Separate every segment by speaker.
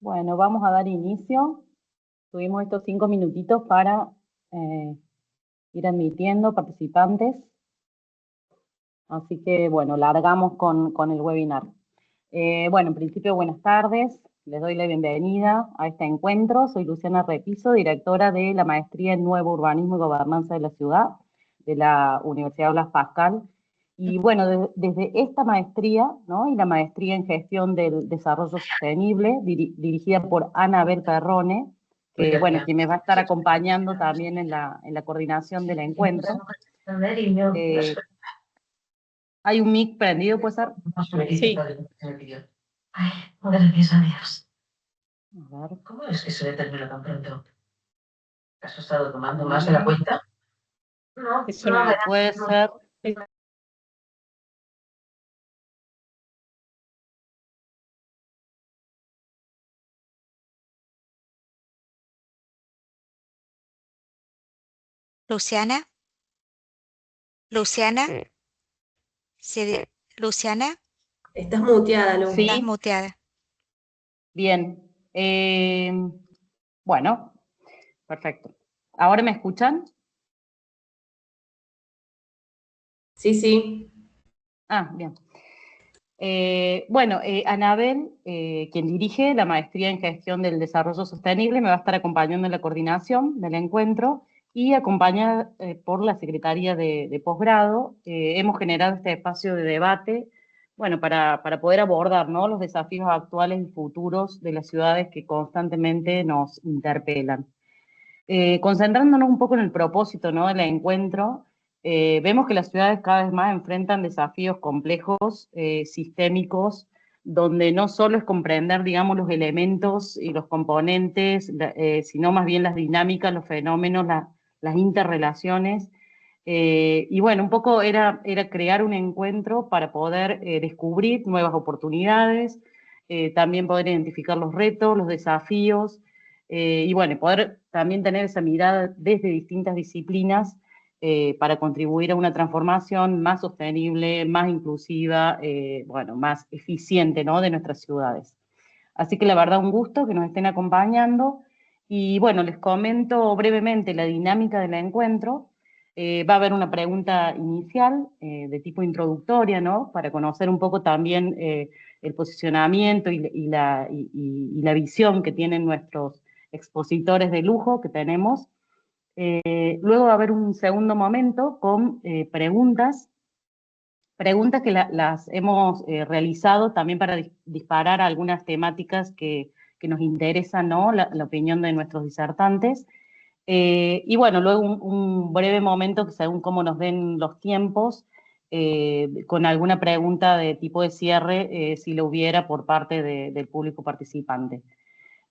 Speaker 1: Bueno, vamos a dar inicio. Tuvimos estos 5 minutitos para ir admitiendo participantes. Así que, bueno, largamos con el webinar. Bueno, en principio, buenas tardes. Les doy la bienvenida a este encuentro. Soy Luciana Repiso, directora de la Maestría en Nuevo Urbanismo y Gobernanza de la Ciudad, de la Universidad Blas Pascal. Y bueno, desde esta maestría, ¿no? Y la maestría en Gestión del Desarrollo Sostenible, dirigida por Anabel Perrone, que, bueno, quien me va a estar acompañando también en la coordinación del encuentro. ¿Hay un mic prendido, puede ser?
Speaker 2: Sí. Ay, gracias a Dios.
Speaker 1: A ver.
Speaker 2: ¿Cómo es que se le terminó tan pronto? ¿Has estado tomando más de la cuenta? No,
Speaker 1: No, puede ser.
Speaker 3: Luciana. Luciana. Luciana.
Speaker 2: Estás muteada, Lu.
Speaker 1: Sí.
Speaker 3: Estás muteada.
Speaker 1: Bien. Bueno, perfecto. ¿Ahora me escuchan?
Speaker 2: Sí, sí.
Speaker 1: Bien. Bueno, Anabel, quien dirige la Maestría en Gestión del Desarrollo Sostenible, me va a estar acompañando en la coordinación del encuentro y acompañada por la Secretaría de Posgrado. Hemos generado este espacio de debate, bueno, para poder abordar, ¿no?, los desafíos actuales y futuros de las ciudades que constantemente nos interpelan. Concentrándonos un poco en el propósito, ¿no?, del encuentro, vemos que las ciudades cada vez más enfrentan desafíos complejos, sistémicos, donde no solo es comprender, digamos, los elementos y los componentes, sino más bien las dinámicas, los fenómenos, las interrelaciones. Y bueno, un poco era crear un encuentro para poder descubrir nuevas oportunidades, también poder identificar los retos, los desafíos, y bueno, poder también tener esa mirada desde distintas disciplinas para contribuir a una transformación más sostenible, más inclusiva, bueno, más eficiente, ¿no?, de nuestras ciudades. Así que la verdad, un gusto que nos estén acompañando. Y bueno, les comento brevemente la dinámica del encuentro. Va a haber una pregunta inicial de tipo introductoria, ¿no?, para conocer un poco también el posicionamiento y la visión que tienen nuestros expositores de lujo que tenemos. Luego va a haber un segundo momento con preguntas que las hemos realizado también para disparar algunas temáticas que nos interesan, ¿no?, la opinión de nuestros disertantes. Y bueno, luego un breve momento, que según cómo nos den los tiempos, con alguna pregunta de tipo de cierre, si lo hubiera por parte del público participante.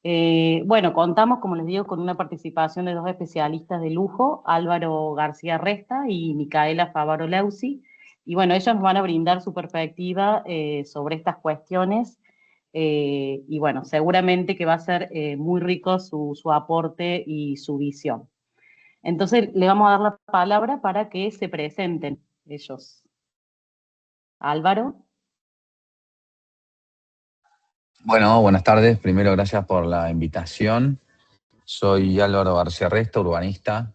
Speaker 1: Bueno, contamos, como les digo, con una participación de dos especialistas de lujo, Álvaro García Resta y Micaela Favaro Leusi, y bueno, ellos nos van a brindar su perspectiva sobre estas cuestiones, y bueno, seguramente que va a ser muy rico su aporte y su visión. Entonces, le vamos a dar la palabra para que se presenten ellos. Álvaro.
Speaker 4: Bueno, buenas tardes. Primero, gracias por la invitación. Soy Álvaro García Resta, urbanista.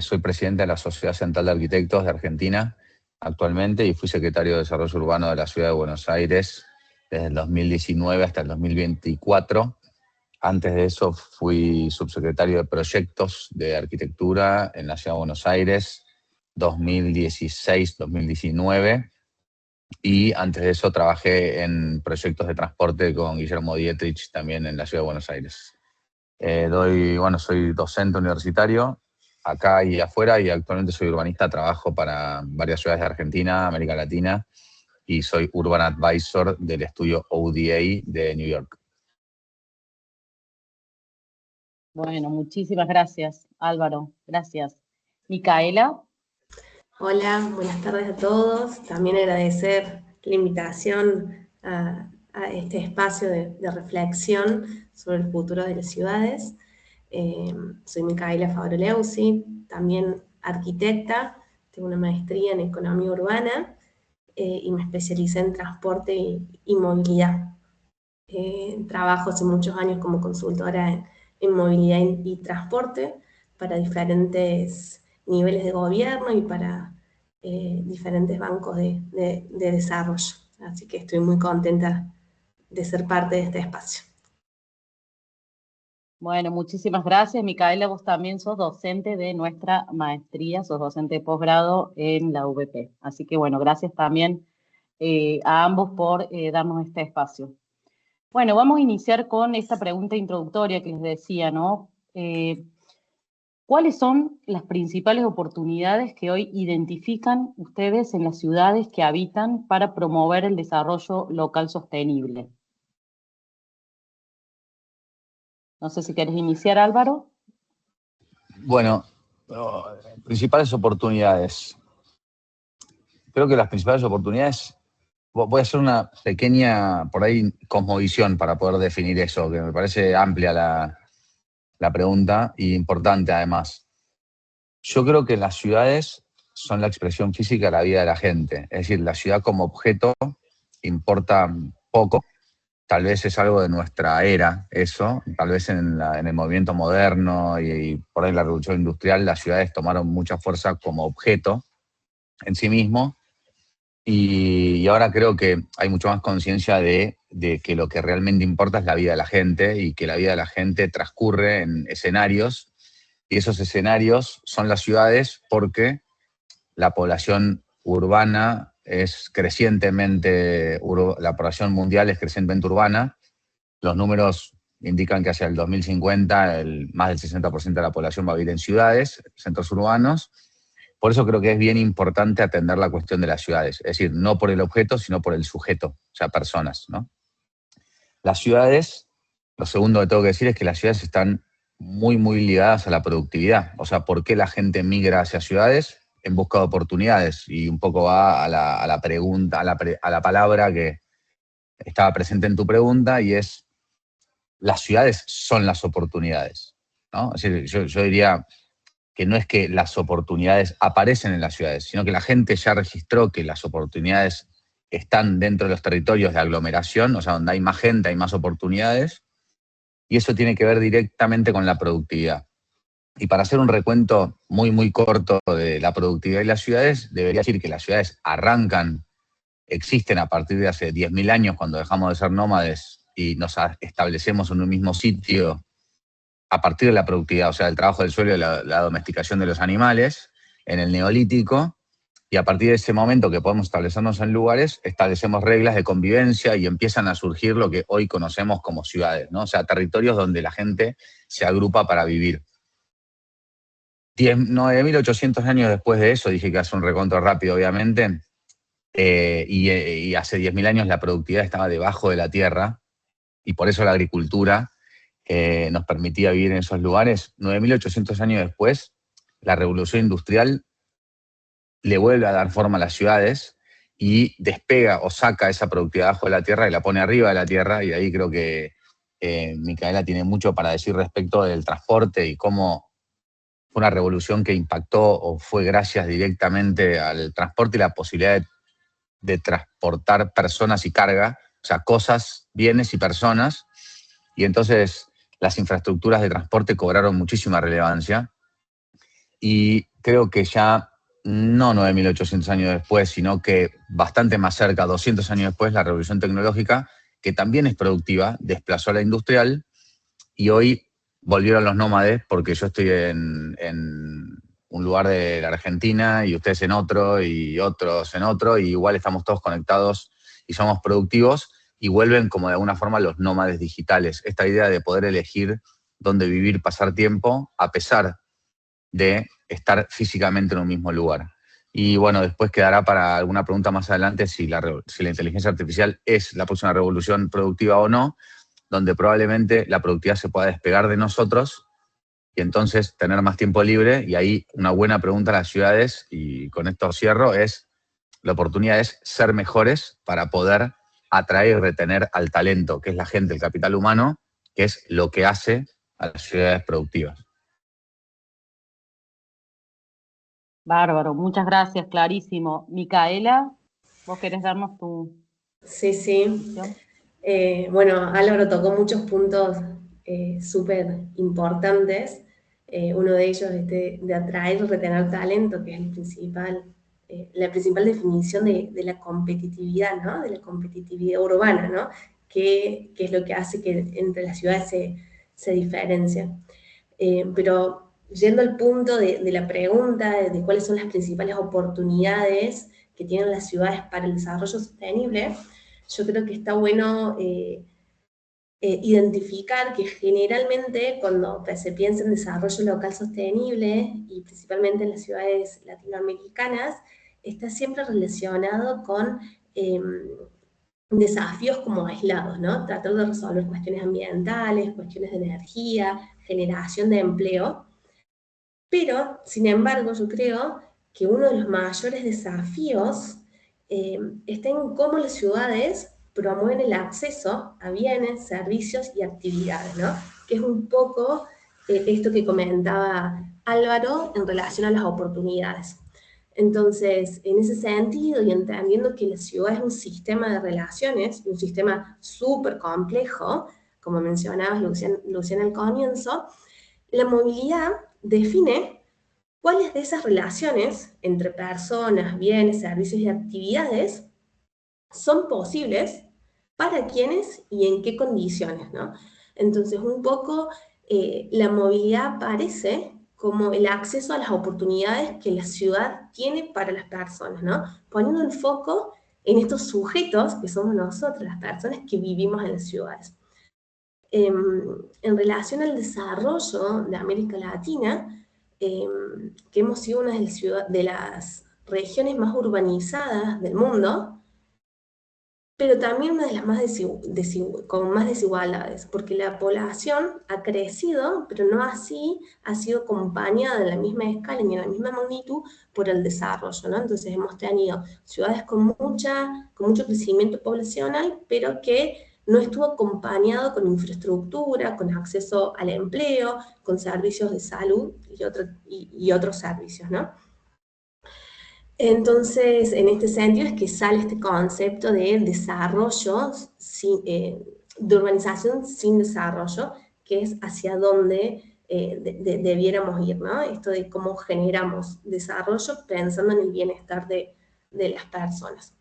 Speaker 4: Soy presidente de la Sociedad Central de Arquitectos de Argentina actualmente y fui secretario de Desarrollo Urbano de la Ciudad de Buenos Aires desde el 2019 hasta el 2024. Antes de eso fui subsecretario de Proyectos de Arquitectura en la Ciudad de Buenos Aires 2016-2019. Y antes de eso trabajé en proyectos de transporte con Guillermo Dietrich también en la Ciudad de Buenos Aires. Soy docente universitario acá y afuera y actualmente soy urbanista, trabajo para varias ciudades de Argentina, América Latina y soy Urban Advisor del estudio ODA de New York.
Speaker 1: Bueno, muchísimas gracias, Álvaro. Gracias. Micaela.
Speaker 2: Hola, buenas tardes a todos. También agradecer la invitación a este espacio de reflexión sobre el futuro de las ciudades. Soy Micaela Favaro Leusi, también arquitecta, tengo una maestría en economía urbana y me especialicé en transporte y movilidad. Trabajo hace muchos años como consultora en movilidad y transporte para diferentes niveles de gobierno y para diferentes bancos de desarrollo. Así que estoy muy contenta de ser parte de este espacio.
Speaker 1: Bueno, muchísimas gracias. Micaela, vos también sos docente de nuestra maestría, sos docente de posgrado en la UBP. Así que bueno, gracias también a ambos por darnos este espacio. Bueno, vamos a iniciar con esta pregunta introductoria que les decía, ¿no? ¿Cuáles son las principales oportunidades que hoy identifican ustedes en las ciudades que habitan para promover el desarrollo local sostenible? No sé si querés iniciar, Álvaro.
Speaker 4: Bueno, principales oportunidades. Creo que las principales oportunidades, voy a hacer una pequeña, por ahí, cosmovisión para poder definir eso, que me parece amplia la pregunta y importante además. Yo creo que las ciudades son la expresión física de la vida de la gente. Es decir, la ciudad como objeto importa poco. Tal vez es algo de nuestra era, eso. Tal vez en el movimiento moderno y por ahí la revolución industrial, las ciudades tomaron mucha fuerza como objeto en sí mismo. Y ahora creo que hay mucho más conciencia de que lo que realmente importa es la vida de la gente y que la vida de la gente transcurre en escenarios. Y esos escenarios son las ciudades porque la población urbana es crecientemente, la población mundial es crecientemente urbana. Los números indican que hacia el 2050 más del 60% de la población va a vivir en ciudades, centros urbanos. Por eso creo que es bien importante atender la cuestión de las ciudades. Es decir, no por el objeto, sino por el sujeto, o sea, personas, ¿no? Las ciudades, lo segundo que tengo que decir es que las ciudades están muy, muy ligadas a la productividad. O sea, ¿por qué la gente migra hacia ciudades? En busca de oportunidades. Y un poco va a la pregunta, a la palabra que estaba presente en tu pregunta, y es, las ciudades son las oportunidades, ¿no? Es decir, yo diría que no es que las oportunidades aparecen en las ciudades, sino que la gente ya registró que las oportunidades están dentro de los territorios de aglomeración, o sea, donde hay más gente, hay más oportunidades, y eso tiene que ver directamente con la productividad. Y para hacer un recuento muy, muy corto de la productividad y las ciudades, debería decir que las ciudades existen a partir de hace 10.000 años, cuando dejamos de ser nómades y nos establecemos en un mismo sitio a partir de la productividad, o sea, el trabajo del suelo y la domesticación de los animales en el Neolítico, y a partir de ese momento que podemos establecernos en lugares, establecemos reglas de convivencia y empiezan a surgir lo que hoy conocemos como ciudades, ¿no? O sea, territorios donde la gente se agrupa para vivir. 9.800 años después de eso, dije que hace un reconto rápido, obviamente, y hace 10.000 años la productividad estaba debajo de la tierra, y por eso la agricultura nos permitía vivir en esos lugares. 9.800 años después, la revolución industrial le vuelve a dar forma a las ciudades y despega o saca esa productividad abajo de la tierra y la pone arriba de la tierra, y ahí creo que Micaela tiene mucho para decir respecto del transporte y cómo fue una revolución que impactó o fue gracias directamente al transporte y la posibilidad de transportar personas y carga, o sea, cosas, bienes y personas, y entonces las infraestructuras de transporte cobraron muchísima relevancia, y creo que ya no 9.800 años después, sino que bastante más cerca, 200 años después, la revolución tecnológica, que también es productiva, desplazó a la industrial, y hoy volvieron los nómades, porque yo estoy en un lugar de la Argentina y ustedes en otro y otros en otro, y igual estamos todos conectados y somos productivos, y vuelven como de alguna forma los nómades digitales. Esta idea de poder elegir dónde vivir, pasar tiempo, a pesar de estar físicamente en un mismo lugar. Y bueno, después quedará para alguna pregunta más adelante si la inteligencia artificial es la próxima revolución productiva o no, donde probablemente la productividad se pueda despegar de nosotros y entonces tener más tiempo libre. Y ahí una buena pregunta a las ciudades, y con esto cierro, es: la oportunidad es ser mejores para poder atraer y retener al talento, que es la gente, el capital humano, que es lo que hace a las ciudades productivas.
Speaker 1: Bárbaro, muchas gracias, clarísimo. Micaela, ¿vos querés darnos tu
Speaker 2: Sí, sí.
Speaker 1: visión?
Speaker 2: Bueno, Álvaro tocó muchos puntos súper importantes. Uno de ellos es de atraer y retener talento, que es la principal definición de la competitividad, ¿no? De la competitividad urbana, ¿no? Que es lo que hace que entre las ciudades se diferencien. Pero yendo al punto de la pregunta de cuáles son las principales oportunidades que tienen las ciudades para el desarrollo sostenible, yo creo que está bueno identificar que generalmente cuando se piensa en desarrollo local sostenible, y principalmente en las ciudades latinoamericanas, está siempre relacionado con desafíos como aislados, ¿no? Tratar de resolver cuestiones ambientales, cuestiones de energía, generación de empleo. Pero, sin embargo, yo creo que uno de los mayores desafíos está en cómo las ciudades promueven el acceso a bienes, servicios y actividades, ¿no? Que es un poco esto que comentaba Álvaro en relación a las oportunidades. Entonces, en ese sentido, y entendiendo que la ciudad es un sistema de relaciones, un sistema súper complejo, como mencionabas, Luciana, al comienzo, la movilidad define cuáles de esas relaciones entre personas, bienes, servicios y actividades son posibles para quiénes y en qué condiciones, ¿no? Entonces, un poco la movilidad aparece como el acceso a las oportunidades que la ciudad tiene para las personas, ¿no? Poniendo el foco en estos sujetos que somos nosotros, las personas que vivimos en las ciudades. En relación al desarrollo de América Latina, que hemos sido una de las regiones más urbanizadas del mundo, pero también una de las más con más desigualdades, porque la población ha crecido, pero no así ha sido acompañada en la misma escala ni en la misma magnitud por el desarrollo, ¿no? Entonces hemos tenido ciudades con mucho crecimiento poblacional, pero que no estuvo acompañado con infraestructura, con acceso al empleo, con servicios de salud y otros servicios, ¿no? Entonces, en este sentido es que sale este concepto de desarrollo, de urbanización sin desarrollo, que es hacia dónde debiéramos ir, ¿no? Esto de cómo generamos desarrollo pensando en el bienestar de las personas.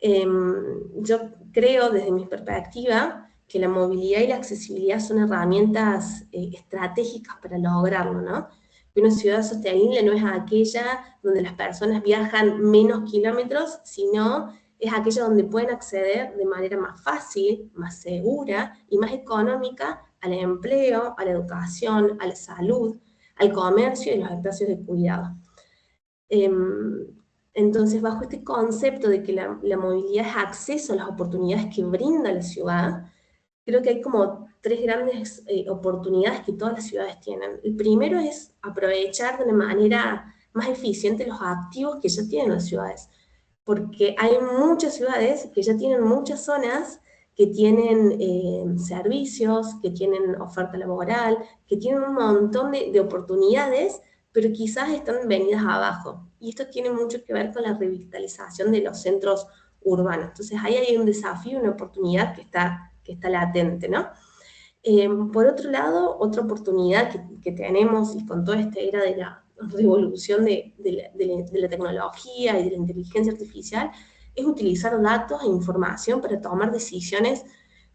Speaker 2: Yo creo, desde mi perspectiva, que la movilidad y la accesibilidad son herramientas estratégicas para lograrlo, ¿no? Una ciudad sostenible no es aquella donde las personas viajan menos kilómetros, sino es aquella donde pueden acceder de manera más fácil, más segura y más económica al empleo, a la educación, a la salud, al comercio y los espacios de cuidado. Entonces, bajo este concepto de que la movilidad es acceso a las oportunidades que brinda la ciudad, creo que hay como tres grandes oportunidades que todas las ciudades tienen. El primero es aprovechar de una manera más eficiente los activos que ya tienen las ciudades, porque hay muchas ciudades que ya tienen muchas zonas que tienen servicios, que tienen oferta laboral, que tienen un montón de oportunidades, pero quizás están venidas abajo. Y esto tiene mucho que ver con la revitalización de los centros urbanos. Entonces ahí hay un desafío, una oportunidad que está latente, ¿no? Por otro lado, otra oportunidad que tenemos, y con toda esta era de la revolución de la tecnología y de la inteligencia artificial, es utilizar datos e información para tomar decisiones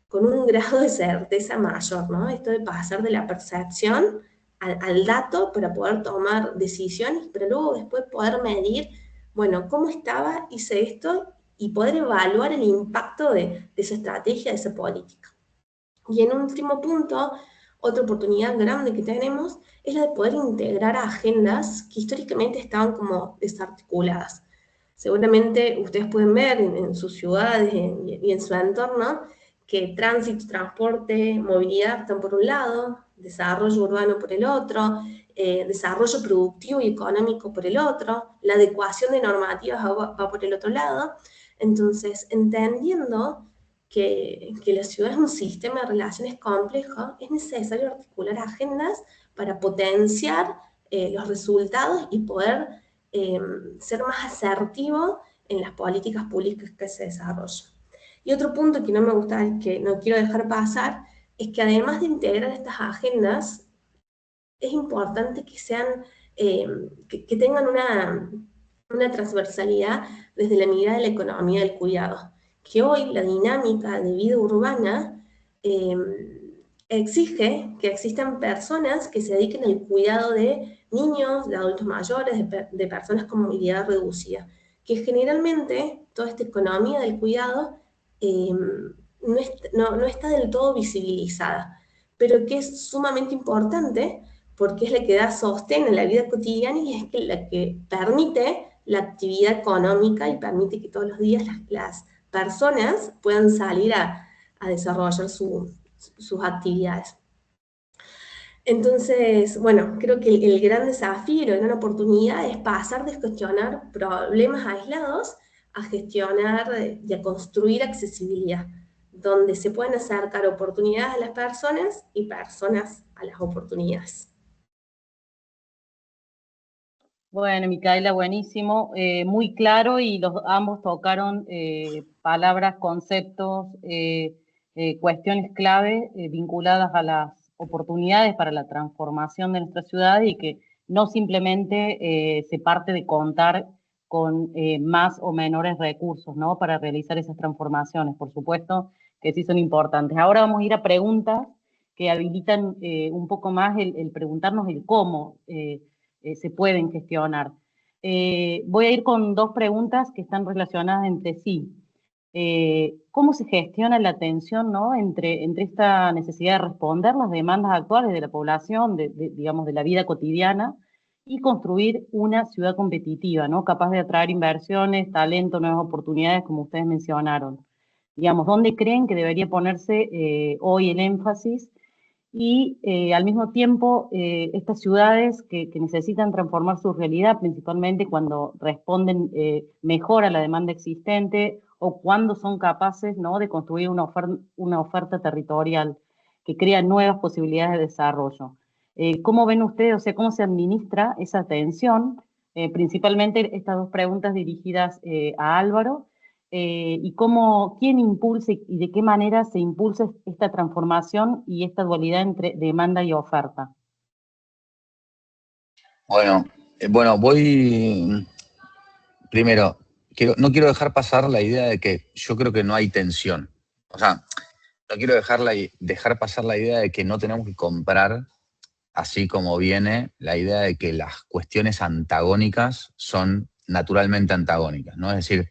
Speaker 2: con un grado de certeza mayor, ¿no? Esto de pasar de la percepción al dato para poder tomar decisiones, pero luego después poder medir, bueno, cómo estaba, hice esto, y poder evaluar el impacto de esa estrategia, de esa política. Y en un último punto, otra oportunidad grande que tenemos es la de poder integrar agendas que históricamente estaban como desarticuladas. Seguramente ustedes pueden ver en sus ciudades y en su entorno que tránsito, transporte, movilidad están por un lado, desarrollo urbano por el otro, desarrollo productivo y económico por el otro, la adecuación de normativas va por el otro lado. Entonces, entendiendo que la ciudad es un sistema de relaciones complejo, es necesario articular agendas para potenciar los resultados y poder ser más asertivo en las políticas públicas que se desarrollan. Y otro punto que no me gusta, que no quiero dejar pasar, es que además de integrar estas agendas, es importante que sean, que tengan una transversalidad desde la mirada de la economía del cuidado. Que hoy la dinámica de vida urbana eh, exige que existan personas que se dediquen al cuidado de niños, de adultos mayores, de personas con movilidad reducida, que generalmente toda esta economía del cuidado no está del todo visibilizada, pero que es sumamente importante porque es la que da sostén a la vida cotidiana y es la que permite la actividad económica y permite que todos los días las personas puedan salir a desarrollar sus actividades. Entonces, bueno, creo que el gran desafío y la gran oportunidad es pasar de gestionar problemas aislados a gestionar y a construir accesibilidad, donde se pueden acercar oportunidades a las personas y personas a las oportunidades.
Speaker 1: Bueno, Micaela, buenísimo, muy claro y ambos tocaron palabras, conceptos, cuestiones clave vinculadas a las oportunidades para la transformación de nuestra ciudad y que no simplemente se parte de contar con más o menores recursos, ¿no? Para realizar esas transformaciones, por supuesto que sí son importantes. Ahora vamos a ir a preguntas que habilitan un poco más el preguntarnos el cómo se pueden gestionar. Voy a ir con dos preguntas que están relacionadas entre sí. ¿Cómo se gestiona la tensión, ¿no? entre esta necesidad de responder las demandas actuales de la población, digamos, de la vida cotidiana, y construir una ciudad competitiva, ¿no? Capaz de atraer inversiones, talento, nuevas oportunidades, como ustedes mencionaron? Digamos, ¿dónde creen que debería ponerse hoy el énfasis? Y al mismo tiempo, estas ciudades que necesitan transformar su realidad, principalmente cuando responden mejor a la demanda existente o cuando son capaces, ¿no? de construir una oferta territorial que crea nuevas posibilidades de desarrollo. ¿Cómo ven ustedes, o sea, cómo se administra esa tensión? Principalmente estas dos preguntas dirigidas a Álvaro. Y quién impulsa y de qué manera se impulsa esta transformación y esta dualidad entre demanda y oferta.
Speaker 4: Bueno, voy primero. No quiero dejar pasar la idea de que yo creo que no hay tensión. O sea, no quiero dejar pasar la idea de que no tenemos que comprar, así como viene, la idea de que las cuestiones antagónicas son naturalmente antagónicas, ¿no? Es decir,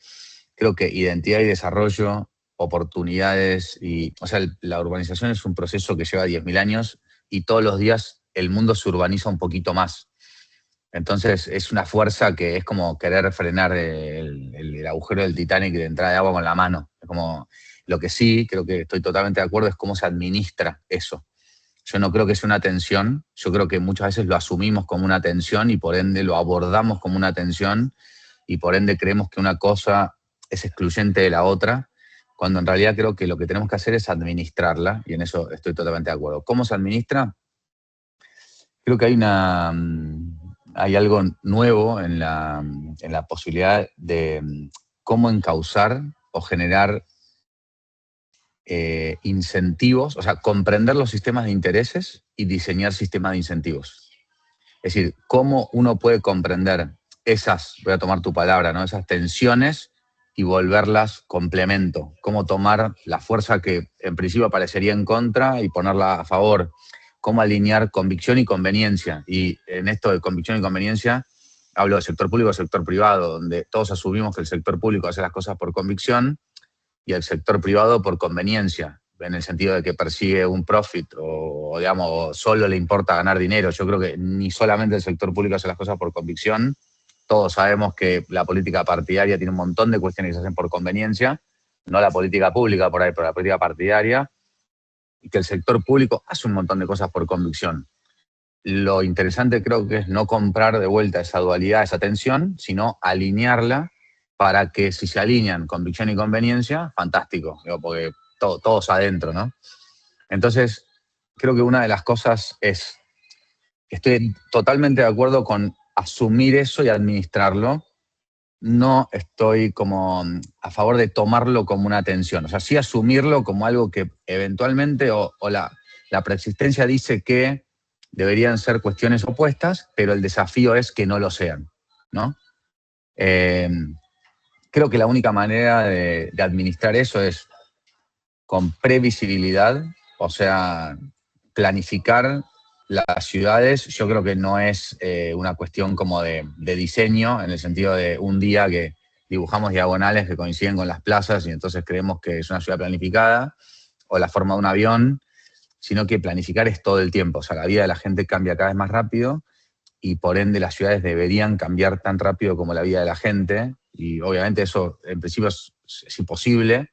Speaker 4: creo que identidad y desarrollo, oportunidades, o sea, la urbanización es un proceso que lleva 10.000 años y todos los días el mundo se urbaniza un poquito más. Entonces es una fuerza que es como querer frenar el agujero del Titanic de entrada de agua con la mano. Es como, lo que sí, creo que estoy totalmente de acuerdo, es cómo se administra eso. Yo no creo que sea una tensión, yo creo que muchas veces lo asumimos como una tensión y por ende lo abordamos como una tensión y por ende creemos que una cosa es excluyente de la otra, cuando en realidad creo que lo que tenemos que hacer es administrarla y en eso estoy totalmente de acuerdo. ¿Cómo se administra? Creo que hay algo nuevo en la posibilidad de cómo encauzar o generar incentivos, o sea, comprender los sistemas de intereses y diseñar sistemas de incentivos. Es decir, cómo uno puede comprender voy a tomar tu palabra, ¿no? Esas tensiones y volverlas complemento. Cómo tomar la fuerza que en principio parecería en contra y ponerla a favor. Cómo alinear convicción y conveniencia. Y en esto de convicción y conveniencia hablo del sector público y sector privado, donde todos asumimos que el sector público hace las cosas por convicción y el sector privado por conveniencia, en el sentido de que persigue un profit o digamos, solo le importa ganar dinero. Yo creo que ni solamente el sector público hace las cosas por convicción. Todos sabemos que la política partidaria tiene un montón de cuestiones que se hacen por conveniencia, no la política pública por ahí, pero la política partidaria, y que el sector público hace un montón de cosas por convicción. Lo interesante creo que es no comprar de vuelta esa dualidad, esa tensión, sino alinearla para que si se alinean convicción y conveniencia, fantástico, porque todos adentro, ¿no? Entonces, creo que una de las cosas es que estoy totalmente de acuerdo con asumir eso y administrarlo, no estoy como a favor de tomarlo como una tensión. O sea, sí asumirlo como algo que eventualmente, o la preexistencia dice que deberían ser cuestiones opuestas, pero el desafío es que no lo sean, ¿no? Creo que la única manera de administrar eso es con previsibilidad, o sea, planificar las ciudades. Yo creo que no es una cuestión como de diseño, en el sentido de un día que dibujamos diagonales que coinciden con las plazas y entonces creemos que es una ciudad planificada, o la forma de un avión, sino que planificar es todo el tiempo. O sea, la vida de la gente cambia cada vez más rápido y por ende las ciudades deberían cambiar tan rápido como la vida de la gente, y obviamente eso en principio es imposible.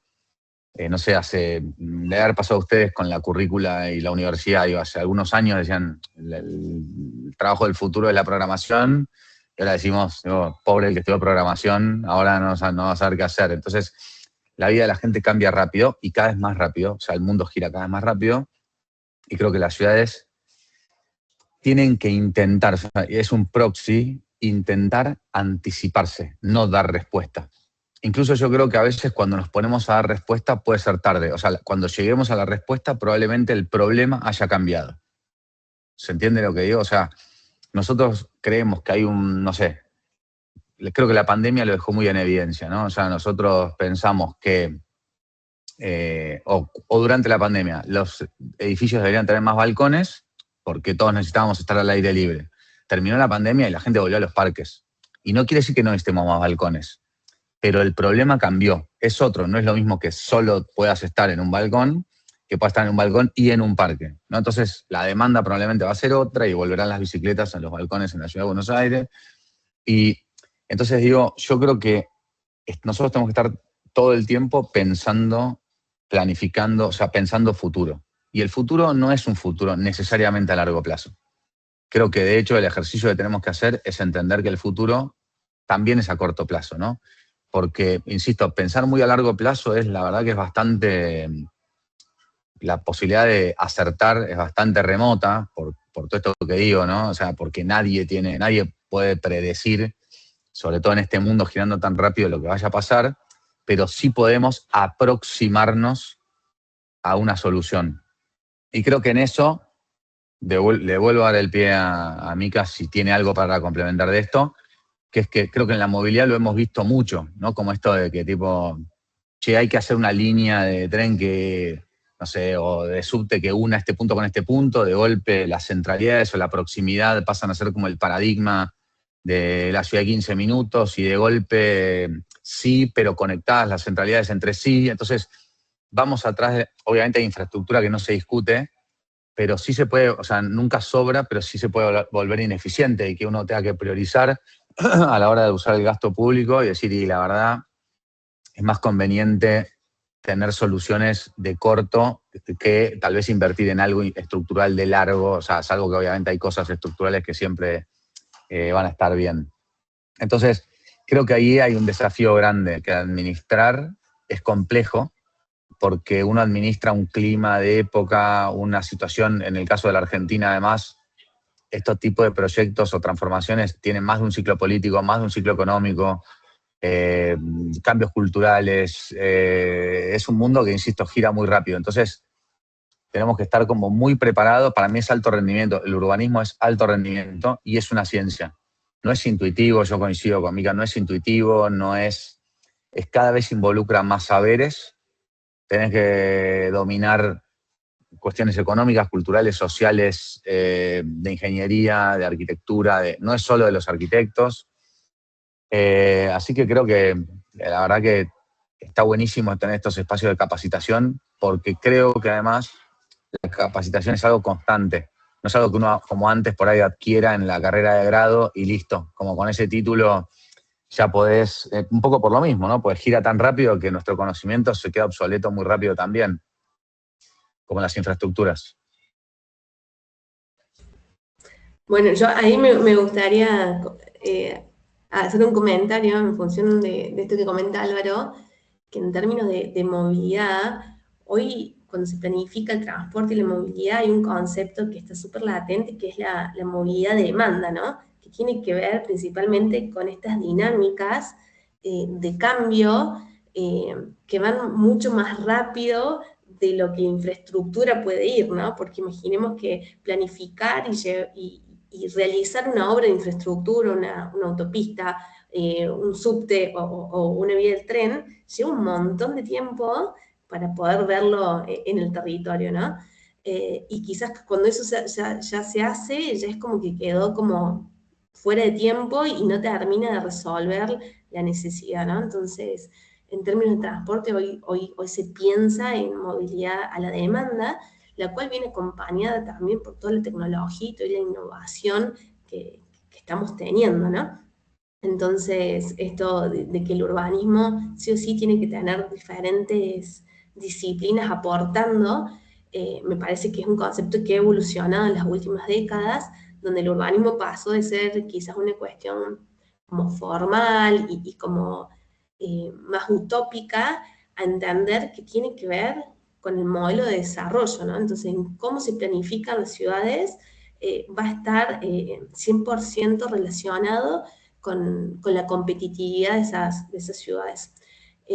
Speaker 4: No sé, de haber pasado a ustedes con la currícula y la universidad, hace algunos años decían el trabajo del futuro es la programación, y ahora decimos, pobre el que estudió programación, ahora no va a saber qué hacer. Entonces, la vida de la gente cambia rápido y cada vez más rápido, o sea, el mundo gira cada vez más rápido, y creo que las ciudades tienen que intentar, o sea, es un proxy, intentar anticiparse, no dar respuesta. Incluso yo creo que a veces cuando nos ponemos a dar respuesta puede ser tarde. O sea, cuando lleguemos a la respuesta probablemente el problema haya cambiado. ¿Se entiende lo que digo? O sea, nosotros creemos que hay no sé, creo que la pandemia lo dejó muy en evidencia, ¿no? O sea, nosotros pensamos que, o durante la pandemia, los edificios deberían tener más balcones porque todos necesitábamos estar al aire libre. Terminó la pandemia y la gente volvió a los parques. Y no quiere decir que no necesitemos más balcones, pero el problema cambió. Es otro, no es lo mismo que solo puedas estar en un balcón, que puedas estar en un balcón y en un parque, ¿no? Entonces, la demanda probablemente va a ser otra y volverán las bicicletas en los balcones en la ciudad de Buenos Aires. Y entonces digo, yo creo que nosotros tenemos que estar todo el tiempo pensando, planificando, o sea, pensando futuro. Y el futuro no es un futuro necesariamente a largo plazo. Creo que, de hecho, el ejercicio que tenemos que hacer es entender que el futuro también es a corto plazo, ¿no? Porque, insisto, pensar muy a largo plazo es, la verdad que es bastante, la posibilidad de acertar es bastante remota, por todo esto que digo, ¿no? O sea, porque nadie puede predecir, sobre todo en este mundo girando tan rápido, lo que vaya a pasar, pero sí podemos aproximarnos a una solución. Y creo que en eso, le vuelvo a dar el pie a Mica si tiene algo para complementar de esto, que es que creo que en la movilidad lo hemos visto mucho, ¿no? Como esto de que tipo, che, hay que hacer una línea de tren que, no sé, o de subte que una este punto con este punto, de golpe las centralidades o la proximidad pasan a ser como el paradigma de la ciudad de 15 minutos y de golpe sí, pero conectadas las centralidades entre sí. Entonces, vamos atrás, obviamente hay infraestructura que no se discute, pero sí se puede, o sea, nunca sobra, pero sí se puede volver ineficiente y que uno tenga que priorizar a la hora de usar el gasto público y decir, y la verdad, es más conveniente tener soluciones de corto que tal vez invertir en algo estructural de largo, o sea, salvo que obviamente hay cosas estructurales que siempre van a estar bien. Entonces, creo que ahí hay un desafío grande, que administrar es complejo, porque uno administra un clima de época, una situación, en el caso de la Argentina además, estos tipos de proyectos o transformaciones tienen más de un ciclo político, más de un ciclo económico, cambios culturales, es un mundo que, insisto, gira muy rápido. Entonces, tenemos que estar como muy preparados. Para mí es alto rendimiento, el urbanismo es alto rendimiento y es una ciencia. No es intuitivo, yo coincido con Mica, no es intuitivo, es cada vez involucra más saberes. Tenés que dominar cuestiones económicas, culturales, sociales, de ingeniería, de arquitectura, no es solo de los arquitectos. Así que creo que la verdad que está buenísimo tener estos espacios de capacitación, porque creo que además la capacitación es algo constante. No es algo que uno, como antes, por ahí adquiera en la carrera de grado y listo. Como con ese título ya podés, un poco por lo mismo, ¿no? Pues gira tan rápido que nuestro conocimiento se queda obsoleto muy rápido también, como las infraestructuras.
Speaker 2: Bueno, yo ahí me gustaría hacer un comentario en función de esto que comenta Álvaro, que en términos de movilidad, hoy cuando se planifica el transporte y la movilidad hay un concepto que está súper latente, que es la movilidad de demanda, ¿no? Que tiene que ver principalmente con estas dinámicas de cambio que van mucho más rápido de lo que la infraestructura puede ir, ¿no? Porque imaginemos que planificar y realizar una obra de infraestructura, una autopista, un subte o una vía del tren, lleva un montón de tiempo para poder verlo en el territorio, ¿no? Y quizás cuando eso ya se hace, ya es como que quedó como fuera de tiempo y no termina de resolver la necesidad, ¿no? Entonces, en términos de transporte, hoy se piensa en movilidad a la demanda, la cual viene acompañada también por toda la tecnología y toda la innovación que estamos teniendo, ¿no? Entonces, esto de que el urbanismo sí o sí tiene que tener diferentes disciplinas aportando, me parece que es un concepto que ha evolucionado en las últimas décadas, donde el urbanismo pasó de ser quizás una cuestión como formal y como más utópica, a entender que tiene que ver con el modelo de desarrollo, ¿no? Entonces, en cómo se planifican las ciudades va a estar 100% relacionado con la competitividad de esas ciudades.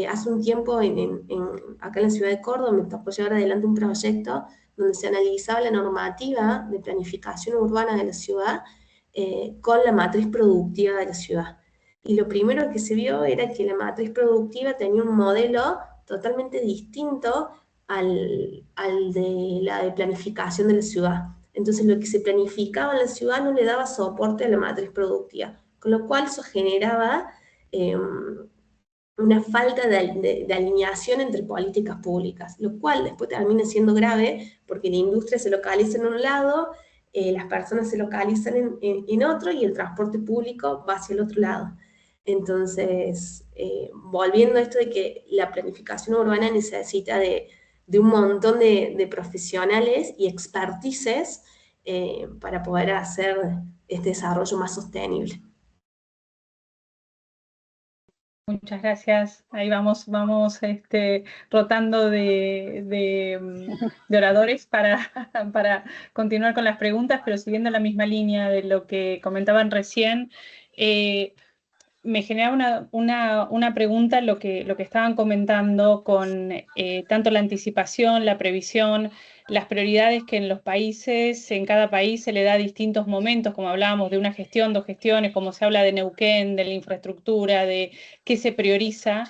Speaker 2: Hace un tiempo, acá en la ciudad de Córdoba, me tocó llevar adelante un proyecto donde se analizaba la normativa de planificación urbana de la ciudad con la matriz productiva de la ciudad. Y lo primero que se vio era que la matriz productiva tenía un modelo totalmente distinto al de la de planificación de la ciudad. Entonces lo que se planificaba en la ciudad no le daba soporte a la matriz productiva, con lo cual eso generaba una falta de alineación entre políticas públicas, lo cual después termina siendo grave porque la industria se localiza en un lado, las personas se localizan en otro y el transporte público va hacia el otro lado. Entonces, volviendo a esto de que la planificación urbana necesita de un montón de profesionales y expertices para poder hacer este desarrollo más sostenible.
Speaker 3: Muchas gracias. Ahí vamos rotando de oradores para continuar con las preguntas, pero siguiendo la misma línea de lo que comentaban recién, me genera una pregunta lo que estaban comentando con tanto la anticipación, la previsión, las prioridades que en los países, en cada país se le da distintos momentos, como hablábamos de una gestión, dos gestiones, como se habla de Neuquén, de la infraestructura, de qué se prioriza,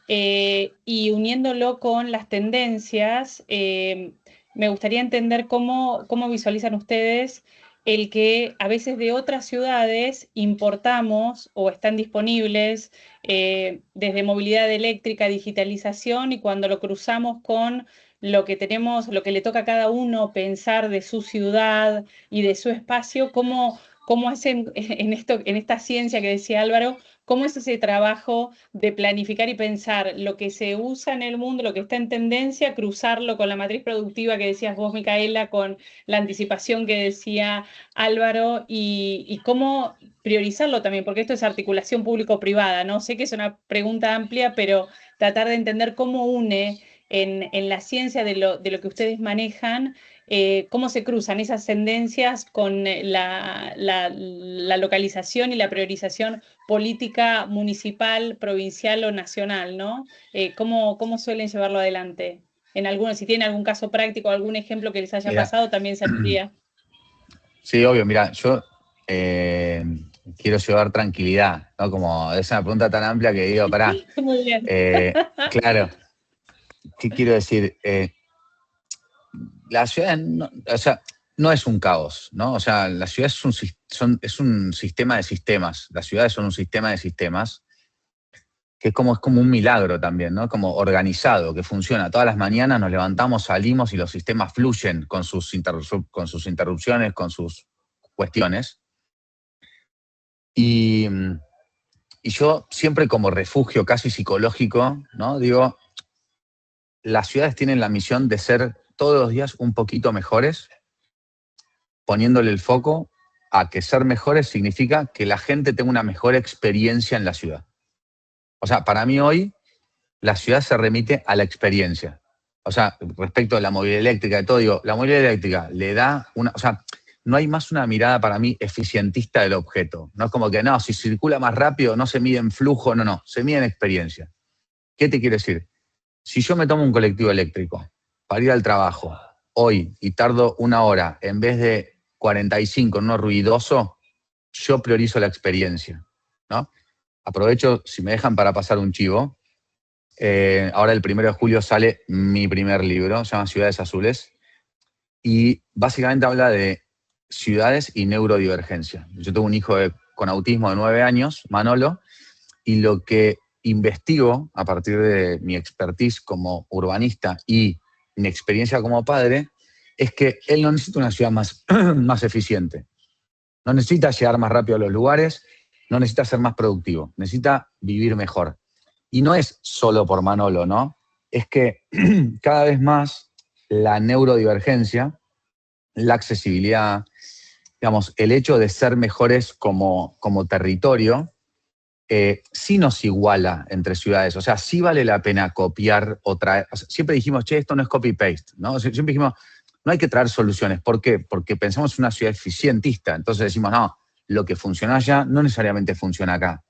Speaker 3: y uniéndolo con las tendencias, me gustaría entender cómo visualizan ustedes el que a veces de otras ciudades importamos o están disponibles desde movilidad eléctrica, digitalización, y cuando lo cruzamos con lo que tenemos, lo que le toca a cada uno pensar de su ciudad y de su espacio, cómo hacen en esta ciencia que decía Álvaro, cómo es ese trabajo de planificar y pensar lo que se usa en el mundo, lo que está en tendencia, cruzarlo con la matriz productiva que decías vos, Micaela, con la anticipación que decía Álvaro, y cómo priorizarlo también, porque esto es articulación público-privada, ¿no? Sé que es una pregunta amplia, pero tratar de entender cómo une en la ciencia de lo que ustedes manejan, cómo se cruzan esas tendencias con la localización y la priorización política municipal, provincial o nacional, ¿no? ¿Cómo suelen llevarlo adelante? Si tienen algún caso práctico, algún ejemplo que les haya pasado, también serviría.
Speaker 4: Sí, obvio, mira, yo quiero llevar tranquilidad, ¿no? Como es una pregunta tan amplia que digo, pará.
Speaker 3: Muy bien.
Speaker 4: Claro, ¿qué quiero decir? La ciudad, no es un caos, ¿no? O sea, la ciudad es un sistema de sistemas. Las ciudades son un sistema de sistemas que es como un milagro también, ¿no? Como organizado, que funciona. Todas las mañanas nos levantamos, salimos y los sistemas fluyen con sus interrupciones, con sus cuestiones. Y yo siempre como refugio casi psicológico, ¿no? Digo, las ciudades tienen la misión de ser todos los días un poquito mejores, poniéndole el foco a que ser mejores significa que la gente tenga una mejor experiencia en la ciudad. O sea, para mí hoy la ciudad se remite a la experiencia. O sea, respecto a la movilidad eléctrica y todo, digo, la movilidad eléctrica le da una... O sea, no hay más una mirada para mí eficientista del objeto. No es como que, no, si circula más rápido no se mide en flujo, no, se mide en experiencia. ¿Qué te quiero decir? Si yo me tomo un colectivo eléctrico para ir al trabajo hoy y tardo 1 hora en vez de 45 en uno ruidoso, yo priorizo la experiencia, ¿no? Aprovecho, si me dejan, para pasar un chivo. Ahora el 1 de julio sale mi primer libro, se llama Ciudades Azules, y básicamente habla de ciudades y neurodivergencia. Yo tengo un hijo con autismo de 9 años, Manolo, y lo que investigo a partir de mi expertise como urbanista y mi experiencia como padre es que él no necesita una ciudad más, más eficiente. No necesita llegar más rápido a los lugares, no necesita ser más productivo, necesita vivir mejor. Y no es solo por Manolo, ¿no? Es que cada vez más la neurodivergencia, la accesibilidad, digamos, el hecho de ser mejores como territorio, sí nos iguala entre ciudades. O sea, sí vale la pena copiar o traer. O sea, siempre dijimos, che, esto no es copy-paste, ¿no? Siempre dijimos, no hay que traer soluciones. ¿Por qué? Porque pensamos en una ciudad eficientista. Entonces decimos, no, lo que funciona allá no necesariamente funciona acá.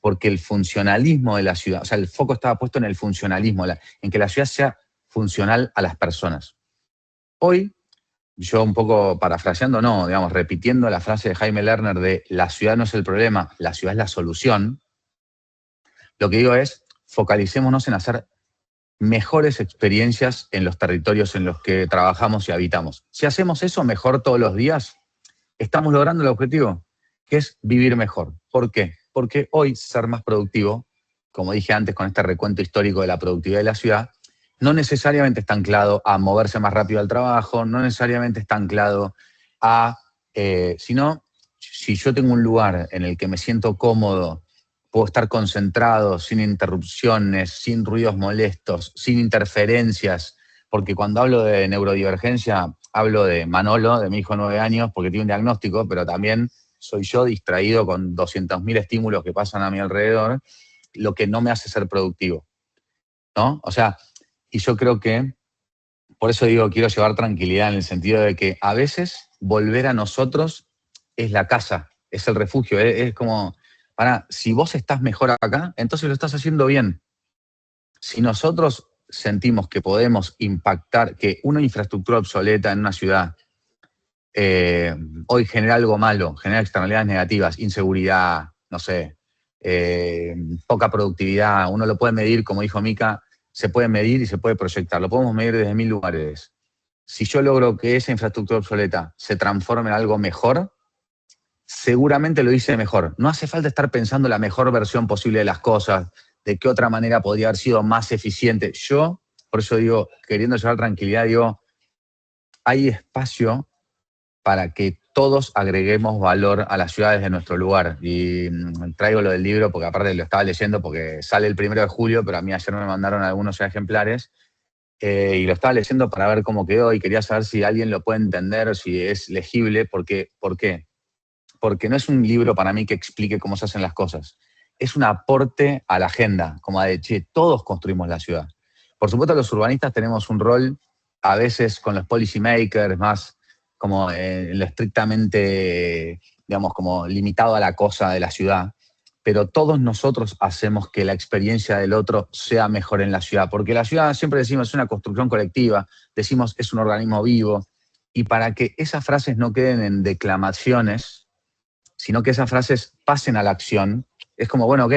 Speaker 4: Porque el funcionalismo de la ciudad, o sea, el foco estaba puesto en el funcionalismo, en que la ciudad sea funcional a las personas. Hoy, yo un poco parafraseando, no, digamos, repitiendo la frase de Jaime Lerner de la ciudad no es el problema, la ciudad es la solución, lo que digo es, focalicémonos en hacer mejores experiencias en los territorios en los que trabajamos y habitamos. Si hacemos eso mejor todos los días, estamos logrando el objetivo, que es vivir mejor. ¿Por qué? Porque hoy ser más productivo, como dije antes con este recuento histórico de la productividad de la ciudad, no necesariamente está anclado a moverse más rápido al trabajo, no necesariamente está anclado a, sino, si yo tengo un lugar en el que me siento cómodo, puedo estar concentrado, sin interrupciones, sin ruidos molestos, sin interferencias, porque cuando hablo de neurodivergencia, hablo de Manolo, de mi hijo de 9 años, porque tiene un diagnóstico, pero también soy yo distraído con 200.000 estímulos que pasan a mi alrededor, lo que no me hace ser productivo, ¿no? O sea, y yo creo que, por eso digo, quiero llevar tranquilidad en el sentido de que a veces volver a nosotros es la casa, es el refugio, es como, si vos estás mejor acá, entonces lo estás haciendo bien. Si nosotros sentimos que podemos impactar, que una infraestructura obsoleta en una ciudad hoy genera algo malo, genera externalidades negativas, inseguridad, no sé, poca productividad, uno lo puede medir, como dijo Mica, se puede medir y se puede proyectar, lo podemos medir desde 1000 lugares. Si yo logro que esa infraestructura obsoleta se transforme en algo mejor, seguramente lo hice mejor. No hace falta estar pensando la mejor versión posible de las cosas, de qué otra manera podría haber sido más eficiente. Yo, por eso digo, queriendo llevar tranquilidad, digo, hay espacio para que todos agreguemos valor a las ciudades de nuestro lugar. Y traigo lo del libro porque aparte lo estaba leyendo porque sale el 1 de julio, pero a mí ayer me mandaron algunos ejemplares y lo estaba leyendo para ver cómo quedó y quería saber si alguien lo puede entender o si es legible. ¿Por qué? Porque no es un libro para mí que explique cómo se hacen las cosas. Es un aporte a la agenda, como de, che, todos construimos la ciudad. Por supuesto, los urbanistas tenemos un rol, a veces con los policy makers, más como lo estrictamente, digamos, como limitado a la cosa de la ciudad, pero todos nosotros hacemos que la experiencia del otro sea mejor en la ciudad, porque la ciudad, siempre decimos, es una construcción colectiva, decimos, es un organismo vivo, y para que esas frases no queden en declamaciones, sino que esas frases pasen a la acción, es como, bueno, ok,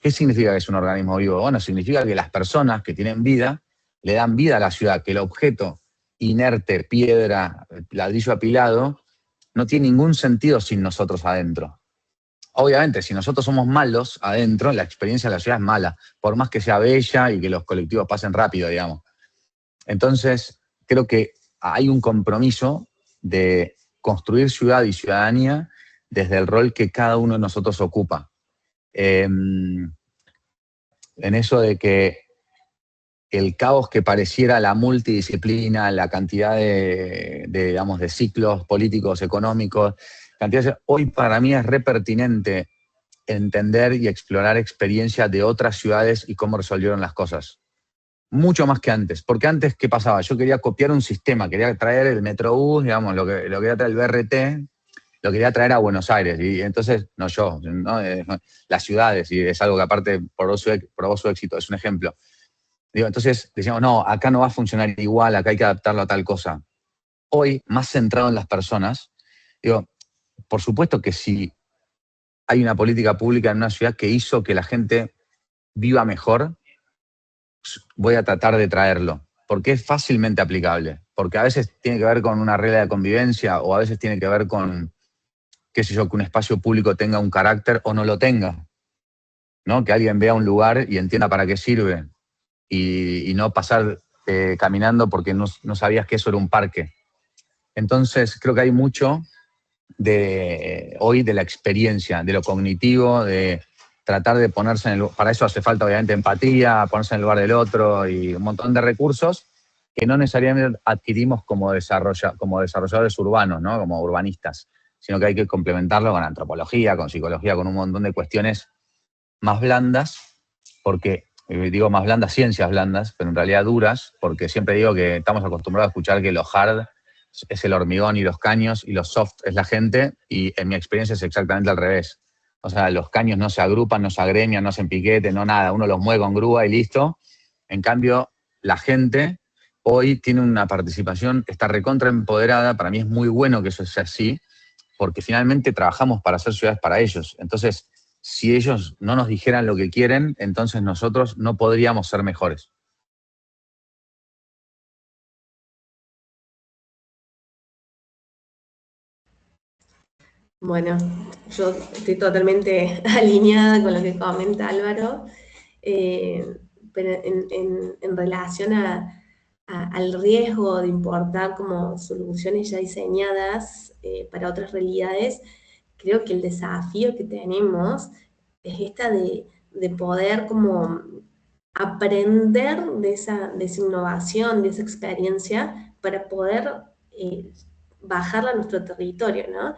Speaker 4: ¿qué significa que es un organismo vivo? Bueno, significa que las personas que tienen vida le dan vida a la ciudad, que el objeto inerte, piedra, ladrillo apilado, no tiene ningún sentido sin nosotros adentro. Obviamente, si nosotros somos malos adentro, la experiencia de la ciudad es mala, por más que sea bella y que los colectivos pasen rápido, digamos. Entonces, creo que hay un compromiso de construir ciudad y ciudadanía desde el rol que cada uno de nosotros ocupa. En eso de que el caos que pareciera la multidisciplina, la cantidad digamos, de ciclos políticos, económicos, hoy para mí es re pertinente entender y explorar experiencias de otras ciudades y cómo resolvieron las cosas. mucho más que antes. Porque antes, ¿qué pasaba? Yo quería copiar un sistema, quería traer el Metrobús, digamos, lo que quería traer el BRT, lo quería traer a Buenos Aires. Y entonces, no yo, ¿no? Las ciudades, y es algo que aparte probó su éxito, es un ejemplo. Digo, entonces decíamos, no, acá no va a funcionar igual, acá hay que adaptarlo a tal cosa. Hoy, más centrado en las personas, digo, por supuesto que si hay una política pública en una ciudad que hizo que la gente viva mejor, voy a tratar de traerlo, porque es fácilmente aplicable, porque a veces tiene que ver con una regla de convivencia o a veces tiene que ver con, qué sé yo, que un espacio público tenga un carácter o no lo tenga, ¿no? Que alguien vea un lugar y entienda para qué sirve y no pasar caminando porque no sabías que eso era un parque. Entonces, creo que hay mucho hoy de la experiencia, de lo cognitivo, de tratar de ponerse en el lugar. Para eso hace falta, obviamente, empatía, ponerse en el lugar del otro y un montón de recursos que no necesariamente adquirimos como desarrolladores urbanos, ¿no? Como urbanistas, sino que hay que complementarlo con antropología, con psicología, con un montón de cuestiones más blandas, porque digo más blandas, ciencias blandas, pero en realidad duras, porque siempre digo que estamos acostumbrados a escuchar que lo hard es el hormigón y los caños y lo soft es la gente, y en mi experiencia es exactamente al revés. O sea, los caños no se agrupan, no se agremian, no hacen piquete, no nada, uno los mueve con grúa y listo. En cambio, la gente hoy tiene una participación, está recontra empoderada, para mí es muy bueno que eso sea así, porque finalmente trabajamos para hacer ciudades para ellos. Entonces, si ellos no nos dijeran lo que quieren, entonces nosotros no podríamos ser mejores.
Speaker 2: Bueno, yo estoy totalmente alineada con lo que comenta Álvaro, pero en relación al riesgo de importar como soluciones ya diseñadas para otras realidades, creo que el desafío que tenemos es esta de poder como aprender de esa innovación, de esa experiencia, para poder bajarla a nuestro territorio, ¿no?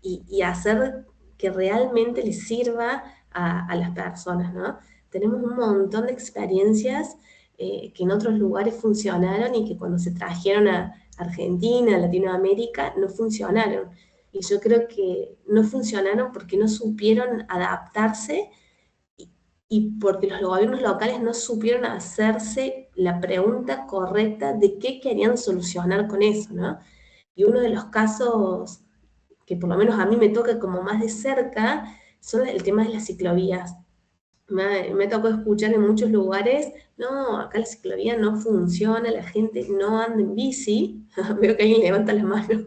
Speaker 2: Y hacer que realmente les sirva a las personas, ¿no? Tenemos un montón de experiencias que en otros lugares funcionaron y que cuando se trajeron a Argentina, a Latinoamérica, no funcionaron. Y yo creo que no funcionaron porque no supieron adaptarse y porque los gobiernos locales no supieron hacerse la pregunta correcta de qué querían solucionar con eso, ¿no? Y uno de los casos que por lo menos a mí me toca como más de cerca son el tema de las ciclovías. Me tocó escuchar en muchos lugares, no, acá la ciclovía no funciona, la gente no anda en bici. Veo que alguien levanta la mano.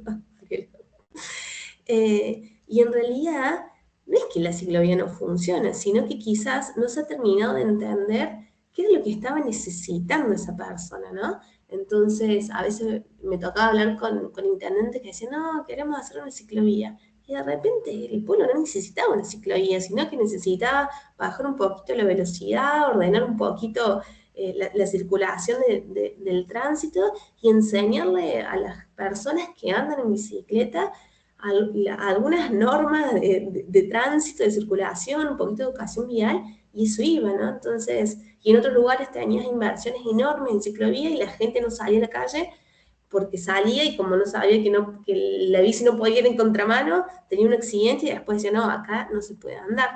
Speaker 2: Y en realidad no es que la ciclovía no funciona, sino que quizás no se ha terminado de entender qué es lo que estaba necesitando esa persona, ¿no? Entonces, a veces me tocaba hablar con intendentes que decían, no, queremos hacer una ciclovía. Y de repente el pueblo no necesitaba una ciclovía, sino que necesitaba bajar un poquito la velocidad, ordenar un poquito la circulación del tránsito y enseñarle a las personas que andan en bicicleta algunas normas de tránsito, de circulación, un poquito de educación vial, y eso iba, ¿no? Entonces, y en otros lugares tenías inversiones enormes en ciclovía y la gente no salía a la calle porque salía y como no sabía que la bici no podía ir en contramano, tenía un accidente y después decía, no, acá no se puede andar.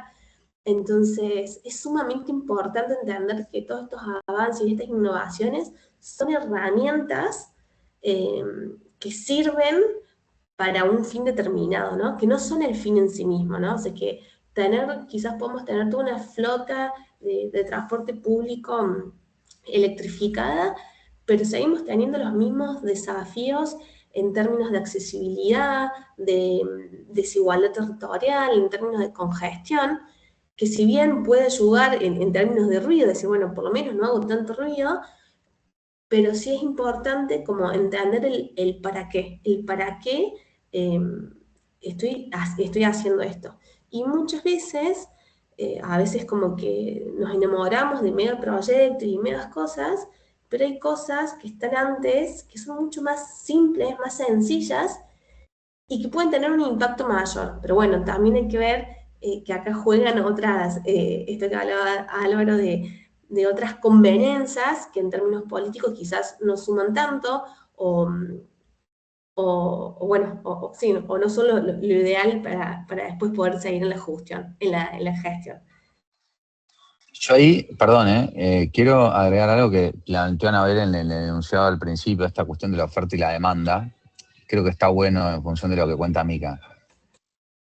Speaker 2: Entonces, es sumamente importante entender que todos estos avances y estas innovaciones son herramientas que sirven para un fin determinado, ¿no? Que no son el fin en sí mismo, ¿no? O sea, que quizás podemos tener toda una flota de transporte público electrificada, pero seguimos teniendo los mismos desafíos en términos de accesibilidad, de desigualdad territorial, en términos de congestión, que si bien puede ayudar en términos de ruido, decir, bueno, por lo menos no hago tanto ruido, pero sí es importante como entender el para qué estoy haciendo esto. Y muchas veces, a veces como que nos enamoramos de megaproyectos y megas cosas, pero hay cosas que están antes, que son mucho más simples, más sencillas, y que pueden tener un impacto mayor. Pero bueno, también hay que ver que acá juegan otras, esto que hablaba Álvaro de otras conveniencias que en términos políticos quizás no suman tanto, sí, o no son lo ideal para después poder seguir en la gestión, en la gestión.
Speaker 4: Yo ahí, perdón, quiero agregar algo que planteó Anabel en el enunciado al principio, esta cuestión de la oferta y la demanda. Creo que está bueno en función de lo que cuenta Mica.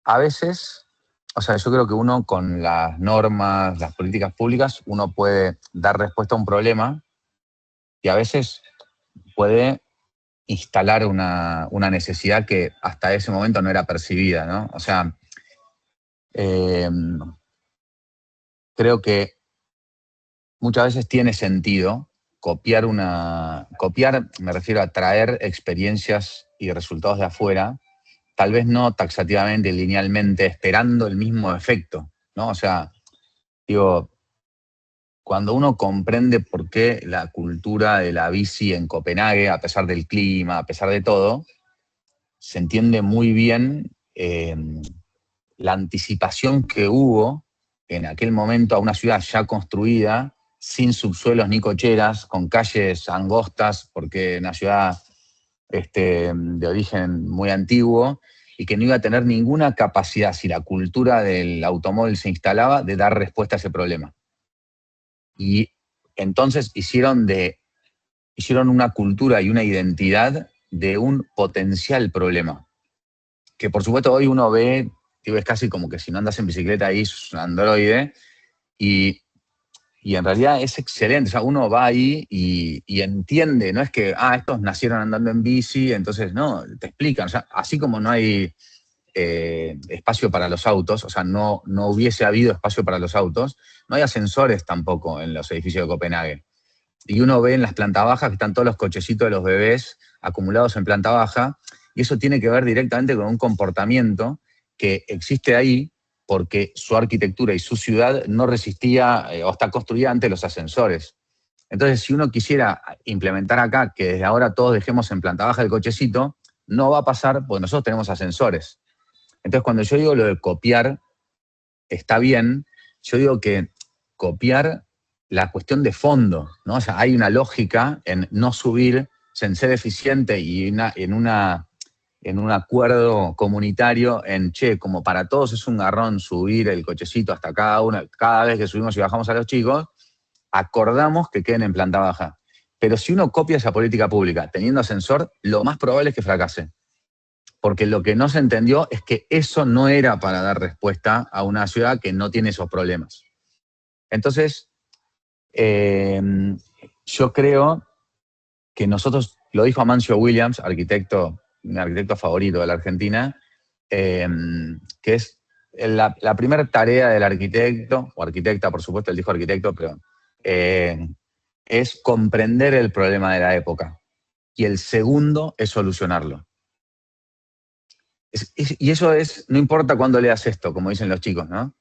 Speaker 4: A veces, o sea, yo creo que uno con las normas, las políticas públicas, uno puede dar respuesta a un problema y a veces puede instalar una necesidad que hasta ese momento no era percibida, ¿no? O sea, creo que muchas veces tiene sentido copiar, me refiero a traer experiencias y resultados de afuera, tal vez no taxativamente, linealmente, esperando el mismo efecto, ¿no? O sea, digo, cuando uno comprende por qué la cultura de la bici en Copenhague, a pesar del clima, a pesar de todo, se entiende muy bien la anticipación que hubo en aquel momento a una ciudad ya construida, sin subsuelos ni cocheras, con calles angostas, porque una ciudad de origen muy antiguo, y que no iba a tener ninguna capacidad, si la cultura del automóvil se instalaba, de dar respuesta a ese problema. Y entonces hicieron una cultura y una identidad de un potencial problema, que por supuesto hoy uno ve, es casi como que si no andas en bicicleta ahí es un androide, y en realidad es excelente. O sea, uno va ahí y entiende, no es que, estos nacieron andando en bici, entonces no, te explican. O sea, así como no hay espacio para los autos, o sea, no hubiese habido espacio para los autos, no hay ascensores tampoco en los edificios de Copenhague. Y uno ve en las plantas bajas que están todos los cochecitos de los bebés acumulados en planta baja, y eso tiene que ver directamente con un comportamiento que existe ahí porque su arquitectura y su ciudad no resistía o está construida ante los ascensores. Entonces, si uno quisiera implementar acá que desde ahora todos dejemos en planta baja el cochecito, no va a pasar porque nosotros tenemos ascensores. Entonces, cuando yo digo lo de copiar, está bien, yo digo que copiar la cuestión de fondo, ¿no? O sea, hay una lógica en no subir, en ser eficiente y en un acuerdo comunitario como para todos es un garrón subir el cochecito hasta cada vez que subimos y bajamos a los chicos, acordamos que queden en planta baja. Pero si uno copia esa política pública teniendo ascensor, lo más probable es que fracase. Porque lo que no se entendió es que eso no era para dar respuesta a una ciudad que no tiene esos problemas. Entonces, yo creo que nosotros, lo dijo Amancio Williams, mi arquitecto favorito de la Argentina, que es la primera tarea del arquitecto, o arquitecta, por supuesto, él dijo arquitecto, pero es comprender el problema de la época. Y el segundo es solucionarlo. Y eso no importa cuándo leas esto, como dicen los chicos, ¿no?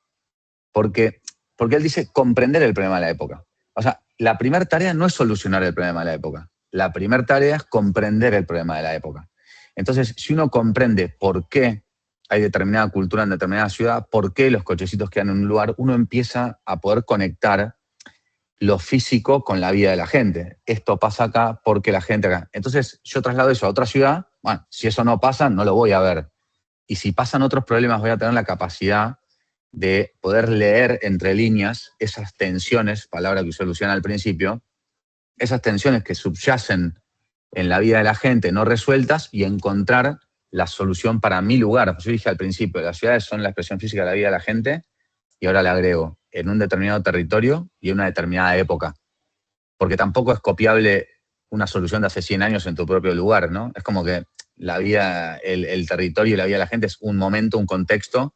Speaker 4: Porque él dice comprender el problema de la época. O sea, la primera tarea no es solucionar el problema de la época. La primera tarea es comprender el problema de la época. Entonces, si uno comprende por qué hay determinada cultura en determinada ciudad, por qué los cochecitos quedan en un lugar, uno empieza a poder conectar lo físico con la vida de la gente. Esto pasa acá porque la gente acá. Entonces, yo traslado eso a otra ciudad. Bueno, si eso no pasa, no lo voy a ver. Y si pasan otros problemas, voy a tener la capacidad de poder leer entre líneas esas tensiones, palabra que usó Luciana al principio, esas tensiones que subyacen en la vida de la gente no resueltas y encontrar la solución para mi lugar. Pues yo dije al principio, las ciudades son la expresión física de la vida de la gente y ahora le agrego en un determinado territorio y en una determinada época. Porque tampoco es copiable una solución de hace 100 años en tu propio lugar, ¿no? Es como que la vida, el territorio y la vida de la gente es un momento, un contexto,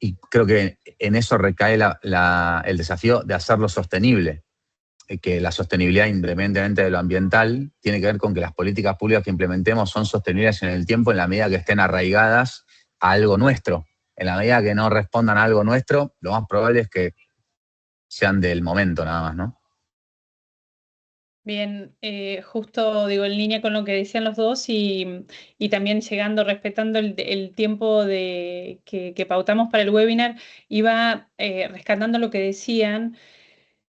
Speaker 4: y creo que en eso recae el desafío de hacerlo sostenible, que la sostenibilidad, independientemente de lo ambiental, tiene que ver con que las políticas públicas que implementemos son sostenibles en el tiempo en la medida que estén arraigadas a algo nuestro. En la medida que no respondan a algo nuestro, lo más probable es que sean del momento nada más, ¿no?
Speaker 3: Bien, justo digo en línea con lo que decían los dos y también respetando el tiempo que pautamos para el webinar, iba rescatando lo que decían.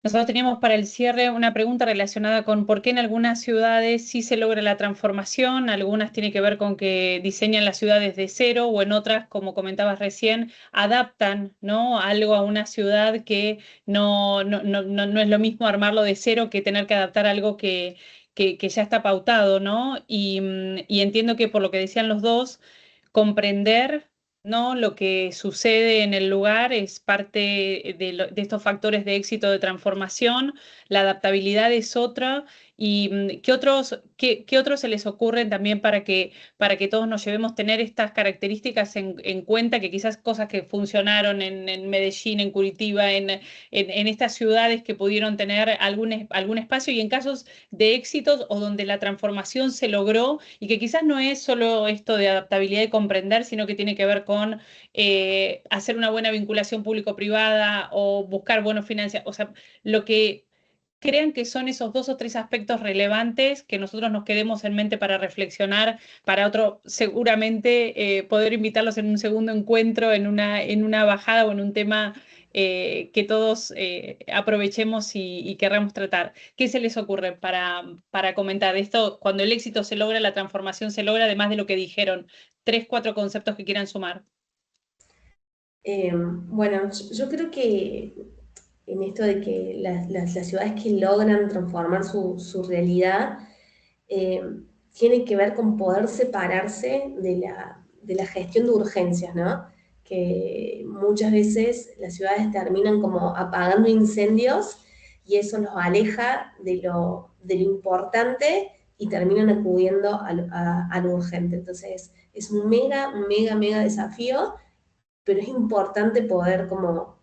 Speaker 3: Nosotros teníamos para el cierre una pregunta relacionada con por qué en algunas ciudades sí se logra la transformación, algunas tiene que ver con que diseñan las ciudades de cero o en otras, como comentabas recién, adaptan, ¿no?, algo a una ciudad que no es lo mismo armarlo de cero que tener que adaptar algo que ya está pautado, ¿no? Y entiendo que por lo que decían los dos, comprender, ¿no?, lo que sucede en el lugar es parte de estos factores de éxito de transformación. La adaptabilidad es otra. ¿Y qué otros se les ocurren también para que todos nos llevemos tener estas características en cuenta, que quizás cosas que funcionaron en Medellín, en Curitiba, en estas ciudades que pudieron tener algún espacio, y en casos de éxitos o donde la transformación se logró y que quizás no es solo esto de adaptabilidad y comprender, sino que tiene que ver con hacer una buena vinculación público-privada o buscar buenos financiamientos, o sea, lo que crean que son esos 2 o 3 aspectos relevantes que nosotros nos quedemos en mente para reflexionar, para otro, seguramente poder invitarlos en un segundo encuentro, en una bajada o en un tema que todos aprovechemos y querramos tratar. ¿Qué se les ocurre para comentar esto? Cuando el éxito se logra, la transformación se logra, además de lo que dijeron, 3, 4 conceptos que quieran sumar.
Speaker 2: Bueno, yo creo que en esto de que las ciudades que logran transformar su realidad eh, tiene que ver con poder separarse de la gestión de urgencias, ¿no? Que muchas veces las ciudades terminan como apagando incendios y eso los aleja de lo importante y terminan acudiendo a lo urgente. Entonces es un mega desafío, pero es importante poder como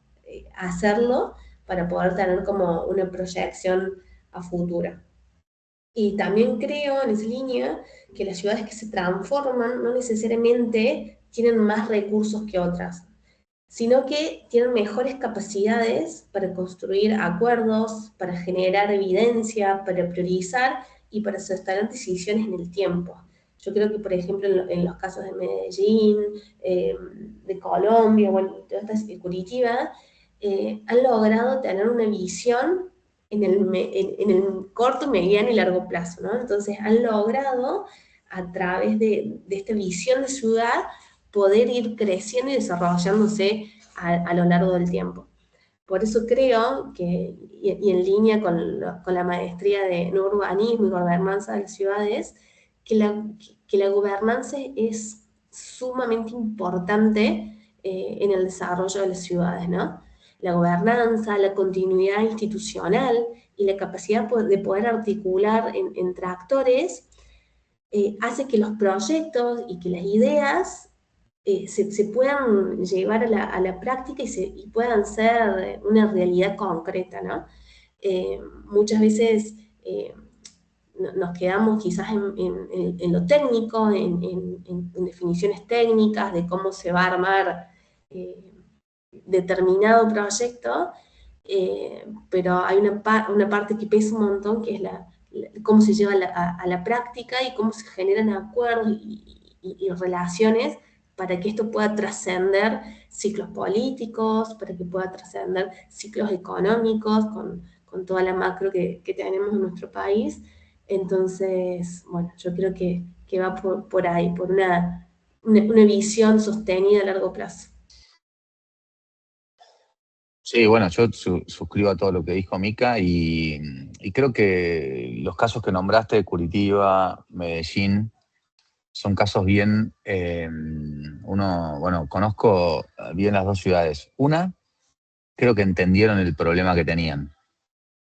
Speaker 2: hacerlo para poder tener como una proyección a futuro. Y también creo en esa línea que las ciudades que se transforman no necesariamente tienen más recursos que otras, sino que tienen mejores capacidades para construir acuerdos, para generar evidencia, para priorizar y para sostener decisiones en el tiempo. Yo creo que, por ejemplo, en los casos de Medellín, de Colombia, bueno, de estas de Curitiba, han logrado tener una visión en el corto, mediano y largo plazo, ¿no? Entonces han logrado, a través de esta visión de ciudad, poder ir creciendo y desarrollándose a lo largo del tiempo. Por eso creo que, y en línea con la maestría de nuevo urbanismo y gobernanza de las ciudades, que la gobernanza es sumamente importante en el desarrollo de las ciudades, ¿no? La gobernanza, la continuidad institucional y la capacidad de poder articular entre actores hace que los proyectos y que las ideas se puedan llevar a la práctica y puedan ser una realidad concreta, ¿no? Muchas veces nos quedamos quizás en lo técnico, en definiciones técnicas de cómo se va a armar determinado proyecto, pero hay una parte que pesa un montón, que es cómo se lleva a la práctica y cómo se generan acuerdos y relaciones para que esto pueda trascender ciclos políticos, para que pueda trascender ciclos económicos con toda la macro que tenemos en nuestro país. Entonces, bueno, yo creo que va por ahí, por una visión sostenida a largo plazo.
Speaker 4: Sí, bueno, yo suscribo a todo lo que dijo Mica y creo que los casos que nombraste de Curitiba, Medellín, son casos bien, conozco bien las dos ciudades. Una, creo que entendieron el problema que tenían,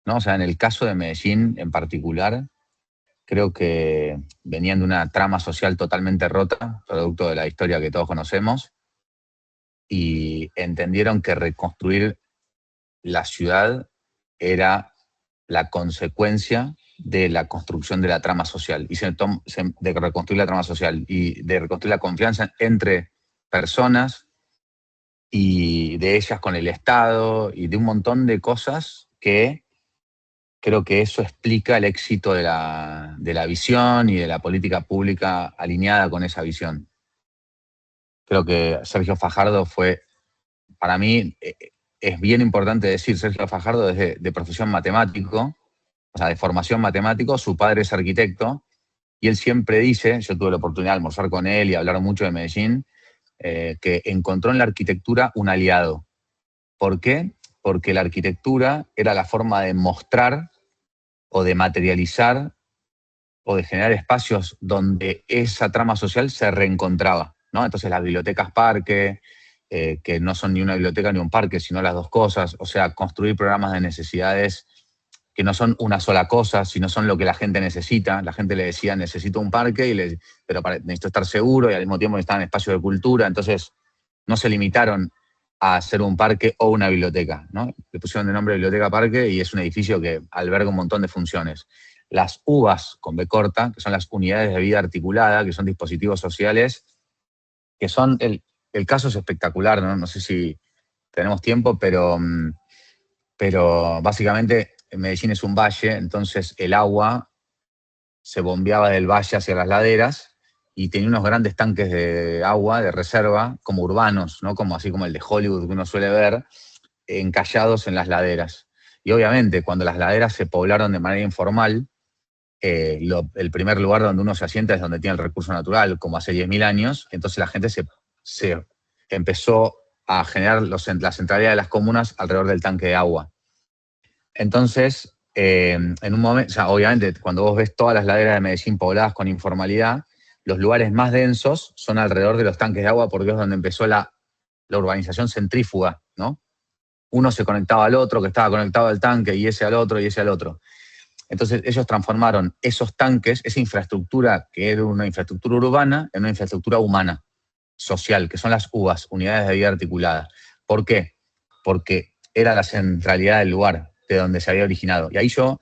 Speaker 4: ¿no? O sea, en el caso de Medellín en particular, creo que venían de una trama social totalmente rota, producto de la historia que todos conocemos, y entendieron que reconstruir la ciudad era la consecuencia de la construcción de la trama social, y de reconstruir la trama social y de reconstruir la confianza entre personas y de ellas con el Estado y de un montón de cosas que creo que eso explica el éxito de la visión y de la política pública alineada con esa visión. Creo que Sergio Fajardo fue, para mí, es bien importante decir, Sergio Fajardo es de profesión matemático, o sea, de formación matemático, su padre es arquitecto, y él siempre dice, yo tuve la oportunidad de almorzar con él y hablar mucho de Medellín, que encontró en la arquitectura un aliado. ¿Por qué? Porque la arquitectura era la forma de mostrar o de materializar o de generar espacios donde esa trama social se reencontraba, ¿no? Entonces las bibliotecas parque, que no son ni una biblioteca ni un parque, sino las dos cosas, o sea, construir programas de necesidades que no son una sola cosa, sino son lo que la gente necesita. La gente le decía, necesito un parque, pero necesito estar seguro, y al mismo tiempo necesitaban espacio de cultura, entonces no se limitaron a hacer un parque o una biblioteca, ¿no? Le pusieron de nombre Biblioteca Parque y es un edificio que alberga un montón de funciones. Las UBAs con B corta, que son las unidades de vida articulada, que son dispositivos sociales, que son, el caso es espectacular, ¿no? No sé si tenemos tiempo, pero básicamente Medellín es un valle, entonces el agua se bombeaba del valle hacia las laderas y tenía unos grandes tanques de agua, de reserva, como urbanos, ¿no? Así como el de Hollywood que uno suele ver, encallados en las laderas. Y obviamente, cuando las laderas se poblaron de manera informal, el primer lugar donde uno se asienta es donde tiene el recurso natural, como hace 10.000 años, entonces la gente se empezó a generar la centralidad de las comunas alrededor del tanque de agua. Entonces, en un momento, o sea, obviamente, cuando vos ves todas las laderas de Medellín pobladas con informalidad, los lugares más densos son alrededor de los tanques de agua porque es donde empezó la urbanización centrífuga, ¿no? Uno se conectaba al otro, que estaba conectado al tanque, y ese al otro, y ese al otro. Entonces, ellos transformaron esos tanques, esa infraestructura, que era una infraestructura urbana, en una infraestructura humana, social, que son las UBAs, unidades de vida articulada. ¿Por qué? Porque era la centralidad del lugar, de donde se había originado. Y ahí yo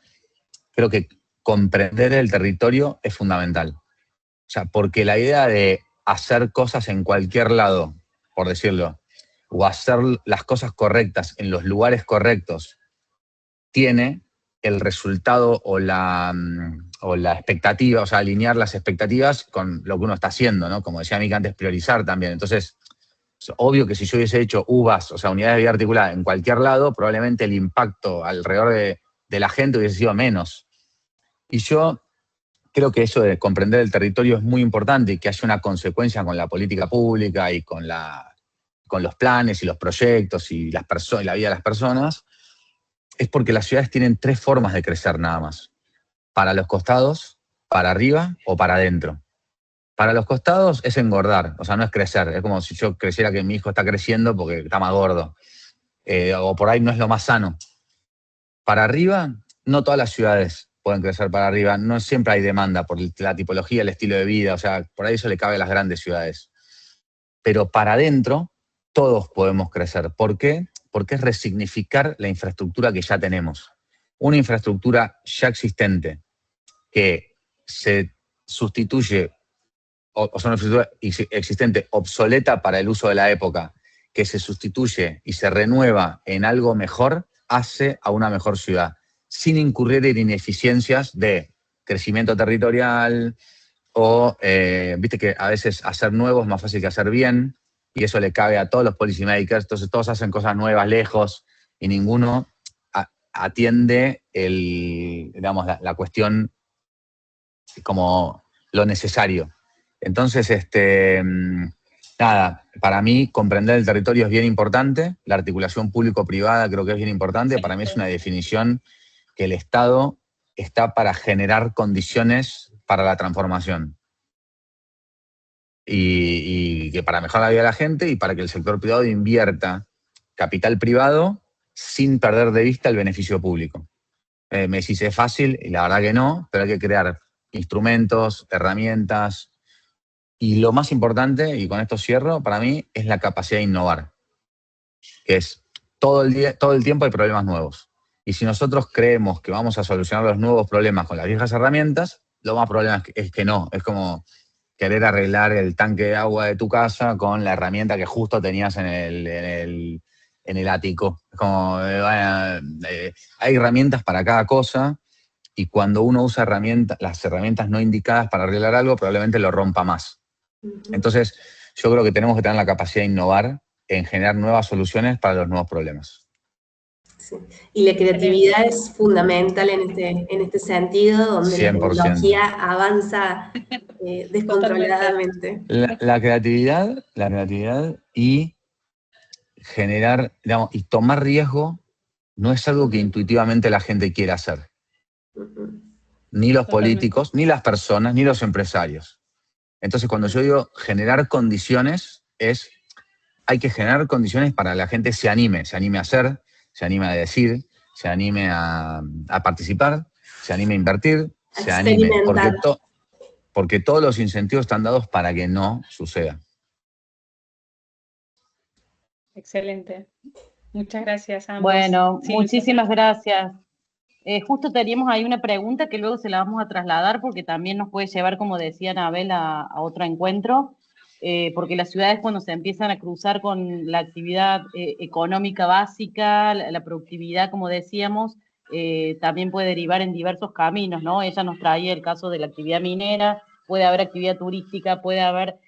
Speaker 4: creo que comprender el territorio es fundamental. O sea, porque la idea de hacer cosas en cualquier lado, por decirlo, o hacer las cosas correctas en los lugares correctos, tiene el resultado o la expectativa, o sea, alinear las expectativas con lo que uno está haciendo, ¿no? Como decía Mica antes, priorizar también. Entonces, es obvio que si yo hubiese hecho UBAs, o sea, unidades de vida articulada, en cualquier lado, probablemente el impacto alrededor de la gente hubiese sido menos. Y yo creo que eso de comprender el territorio es muy importante y que haya una consecuencia con la política pública y con los planes y los proyectos y la vida de las personas, es porque las ciudades tienen 3 formas de crecer nada más. Para los costados, para arriba o para adentro. Para los costados es engordar, o sea, no es crecer. Es como si yo creciera que mi hijo está creciendo porque está más gordo. O por ahí no es lo más sano. Para arriba, no todas las ciudades pueden crecer para arriba. No siempre hay demanda por la tipología, el estilo de vida. O sea, por ahí eso le cabe a las grandes ciudades. Pero para adentro, todos podemos crecer. ¿Por qué? Porque es resignificar la infraestructura que ya tenemos. Una infraestructura ya existente que se sustituye, o sea, una infraestructura existente obsoleta para el uso de la época, que se sustituye y se renueva en algo mejor, hace a una mejor ciudad, sin incurrir en ineficiencias de crecimiento territorial o, viste que a veces hacer nuevo es más fácil que hacer bien, y eso le cabe a todos los policy makers, entonces todos hacen cosas nuevas lejos y ninguno atiende digamos, la cuestión como lo necesario. Entonces, nada, para mí comprender el territorio es bien importante, la articulación público-privada creo que es bien importante, para mí es una definición que el Estado está para generar condiciones para la transformación. Y que para mejorar la vida de la gente y para que el sector privado invierta capital privado sin perder de vista el beneficio público. Me decís, ¿es fácil? Y la verdad que no, pero hay que crear instrumentos, herramientas, y lo más importante, y con esto cierro, para mí, es la capacidad de innovar. Que es todo el tiempo hay problemas nuevos. Y si nosotros creemos que vamos a solucionar los nuevos problemas con las viejas herramientas, lo más probable es que no. Es como querer arreglar el tanque de agua de tu casa con la herramienta que justo tenías en el ático. Es como, hay herramientas para cada cosa, y cuando uno usa las herramientas no indicadas para arreglar algo, probablemente lo rompa más. Entonces, yo creo que tenemos que tener la capacidad de innovar en generar nuevas soluciones para los nuevos problemas.
Speaker 2: Sí. Y la creatividad es fundamental en este sentido, donde la
Speaker 4: 100%.
Speaker 2: tecnología avanza descontroladamente.
Speaker 4: La creatividad y generar, digamos, y tomar riesgo no es algo que intuitivamente la gente quiera hacer. Ni los políticos, ni las personas, ni los empresarios. Entonces, cuando yo digo generar condiciones, hay que generar condiciones para que la gente se anime a hacer, se anime a decir, se anime a participar, se anime a invertir, se anime, porque todos los incentivos están dados para que no suceda.
Speaker 3: Excelente. Muchas gracias a ambos.
Speaker 1: Bueno,
Speaker 3: Sí,
Speaker 1: muchísimas gracias. Justo teníamos ahí una pregunta que luego se la vamos a trasladar porque también nos puede llevar, como decía Anabel, a otro encuentro, porque las ciudades cuando se empiezan a cruzar con la actividad económica básica, la productividad, como decíamos, también puede derivar en diversos caminos, ¿no? Ella nos traía el caso de la actividad minera, puede haber actividad turística, puede haber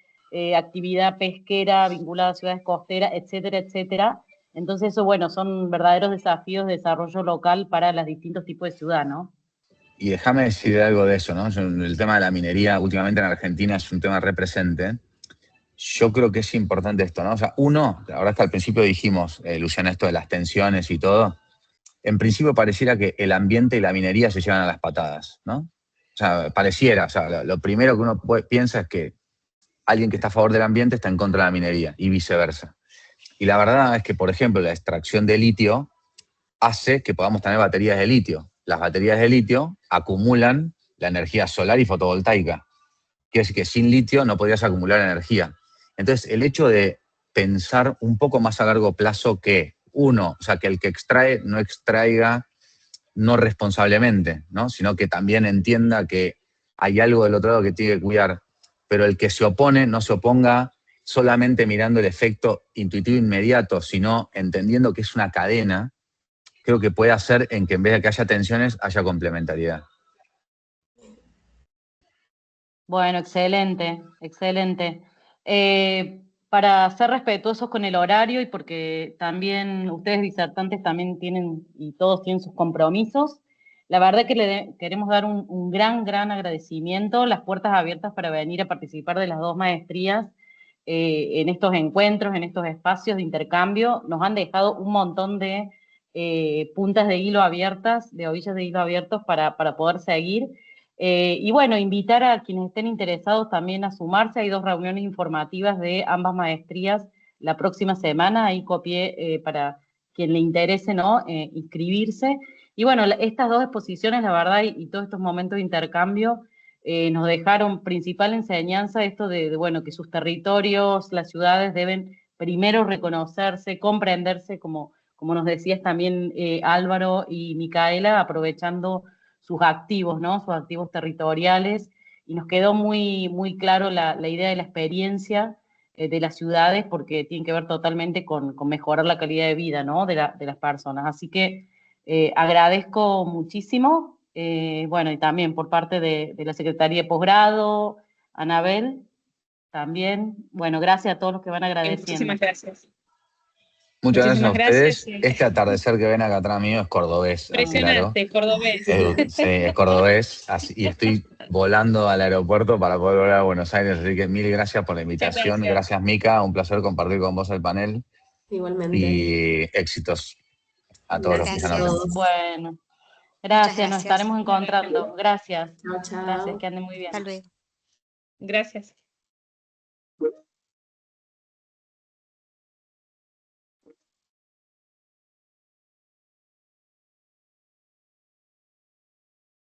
Speaker 1: actividad pesquera vinculada a ciudades costeras, etcétera, etcétera. Entonces, eso, bueno, son verdaderos desafíos de desarrollo local para los distintos tipos de ciudad, ¿no?
Speaker 4: Y déjame decir algo de eso, ¿no? El tema de la minería últimamente en Argentina es un tema represente. Yo creo que es importante esto, ¿no? O sea, ahora hasta al principio dijimos, Luciana, esto de las tensiones y todo, en principio pareciera que el ambiente y la minería se llevan a las patadas, ¿no? O sea, pareciera, o sea, lo primero que uno piensa es que alguien que está a favor del ambiente está en contra de la minería y viceversa. Y la verdad es que, por ejemplo, la extracción de litio hace que podamos tener baterías de litio. Las baterías de litio acumulan la energía solar y fotovoltaica. Quiere decir que sin litio no podrías acumular energía. Entonces, el hecho de pensar un poco más a largo plazo que o sea, que el que extrae no extraiga no responsablemente, ¿no? Sino que también entienda que hay algo del otro lado que tiene que cuidar. Pero el que se opone no se oponga solamente mirando el efecto intuitivo inmediato, sino entendiendo que es una cadena, creo que puede hacer en que en vez de que haya tensiones, haya complementariedad.
Speaker 1: Bueno, excelente, excelente. Para ser respetuosos con el horario y porque también ustedes disertantes también tienen, y todos tienen sus compromisos, la verdad que queremos dar un gran agradecimiento, las puertas abiertas para venir a participar de las 2 maestrías en estos encuentros, en estos espacios de intercambio. Nos han dejado un montón de puntas de hilo abiertas, de ovillas de hilo abiertos para poder seguir. Y bueno, invitar a quienes estén interesados también a sumarse. Hay 2 reuniones informativas de ambas maestrías la próxima semana. Ahí copié para quien le interese, ¿no? Inscribirse. Y bueno, estas 2 exposiciones, la verdad, y todos estos momentos de intercambio nos dejaron principal enseñanza esto bueno, que sus territorios, las ciudades deben primero reconocerse, comprenderse, como nos decías también Álvaro y Micaela, aprovechando sus activos, ¿no? Sus activos territoriales, y nos quedó muy claro la idea de la experiencia de las ciudades, porque tiene que ver totalmente con mejorar la calidad de vida, ¿no? de las personas. Así que agradezco muchísimo, bueno, y también por parte de la Secretaría de Posgrado, Anabel, también. Bueno, gracias a todos los que van agradeciendo.
Speaker 3: Muchísimas gracias.
Speaker 4: Muchas
Speaker 3: Muchísimas
Speaker 4: gracias a ustedes.
Speaker 3: gracias.
Speaker 4: Este atardecer que ven acá atrás mío es cordobés.
Speaker 3: Impresionante,
Speaker 4: claro.
Speaker 3: cordobés.
Speaker 4: Sí, es cordobés. Y estoy volando al aeropuerto para poder volver a Buenos Aires. Así que mil gracias por la invitación. Gracias, Mica. Un placer compartir con vos el panel.
Speaker 2: Igualmente.
Speaker 4: Y éxitos a todos los que están hablando.
Speaker 1: Bueno, gracias. Nos estaremos encontrando. Gracias.
Speaker 2: Chao, chao.
Speaker 1: Gracias, que anden muy bien.
Speaker 5: Hasta luego.
Speaker 3: Gracias.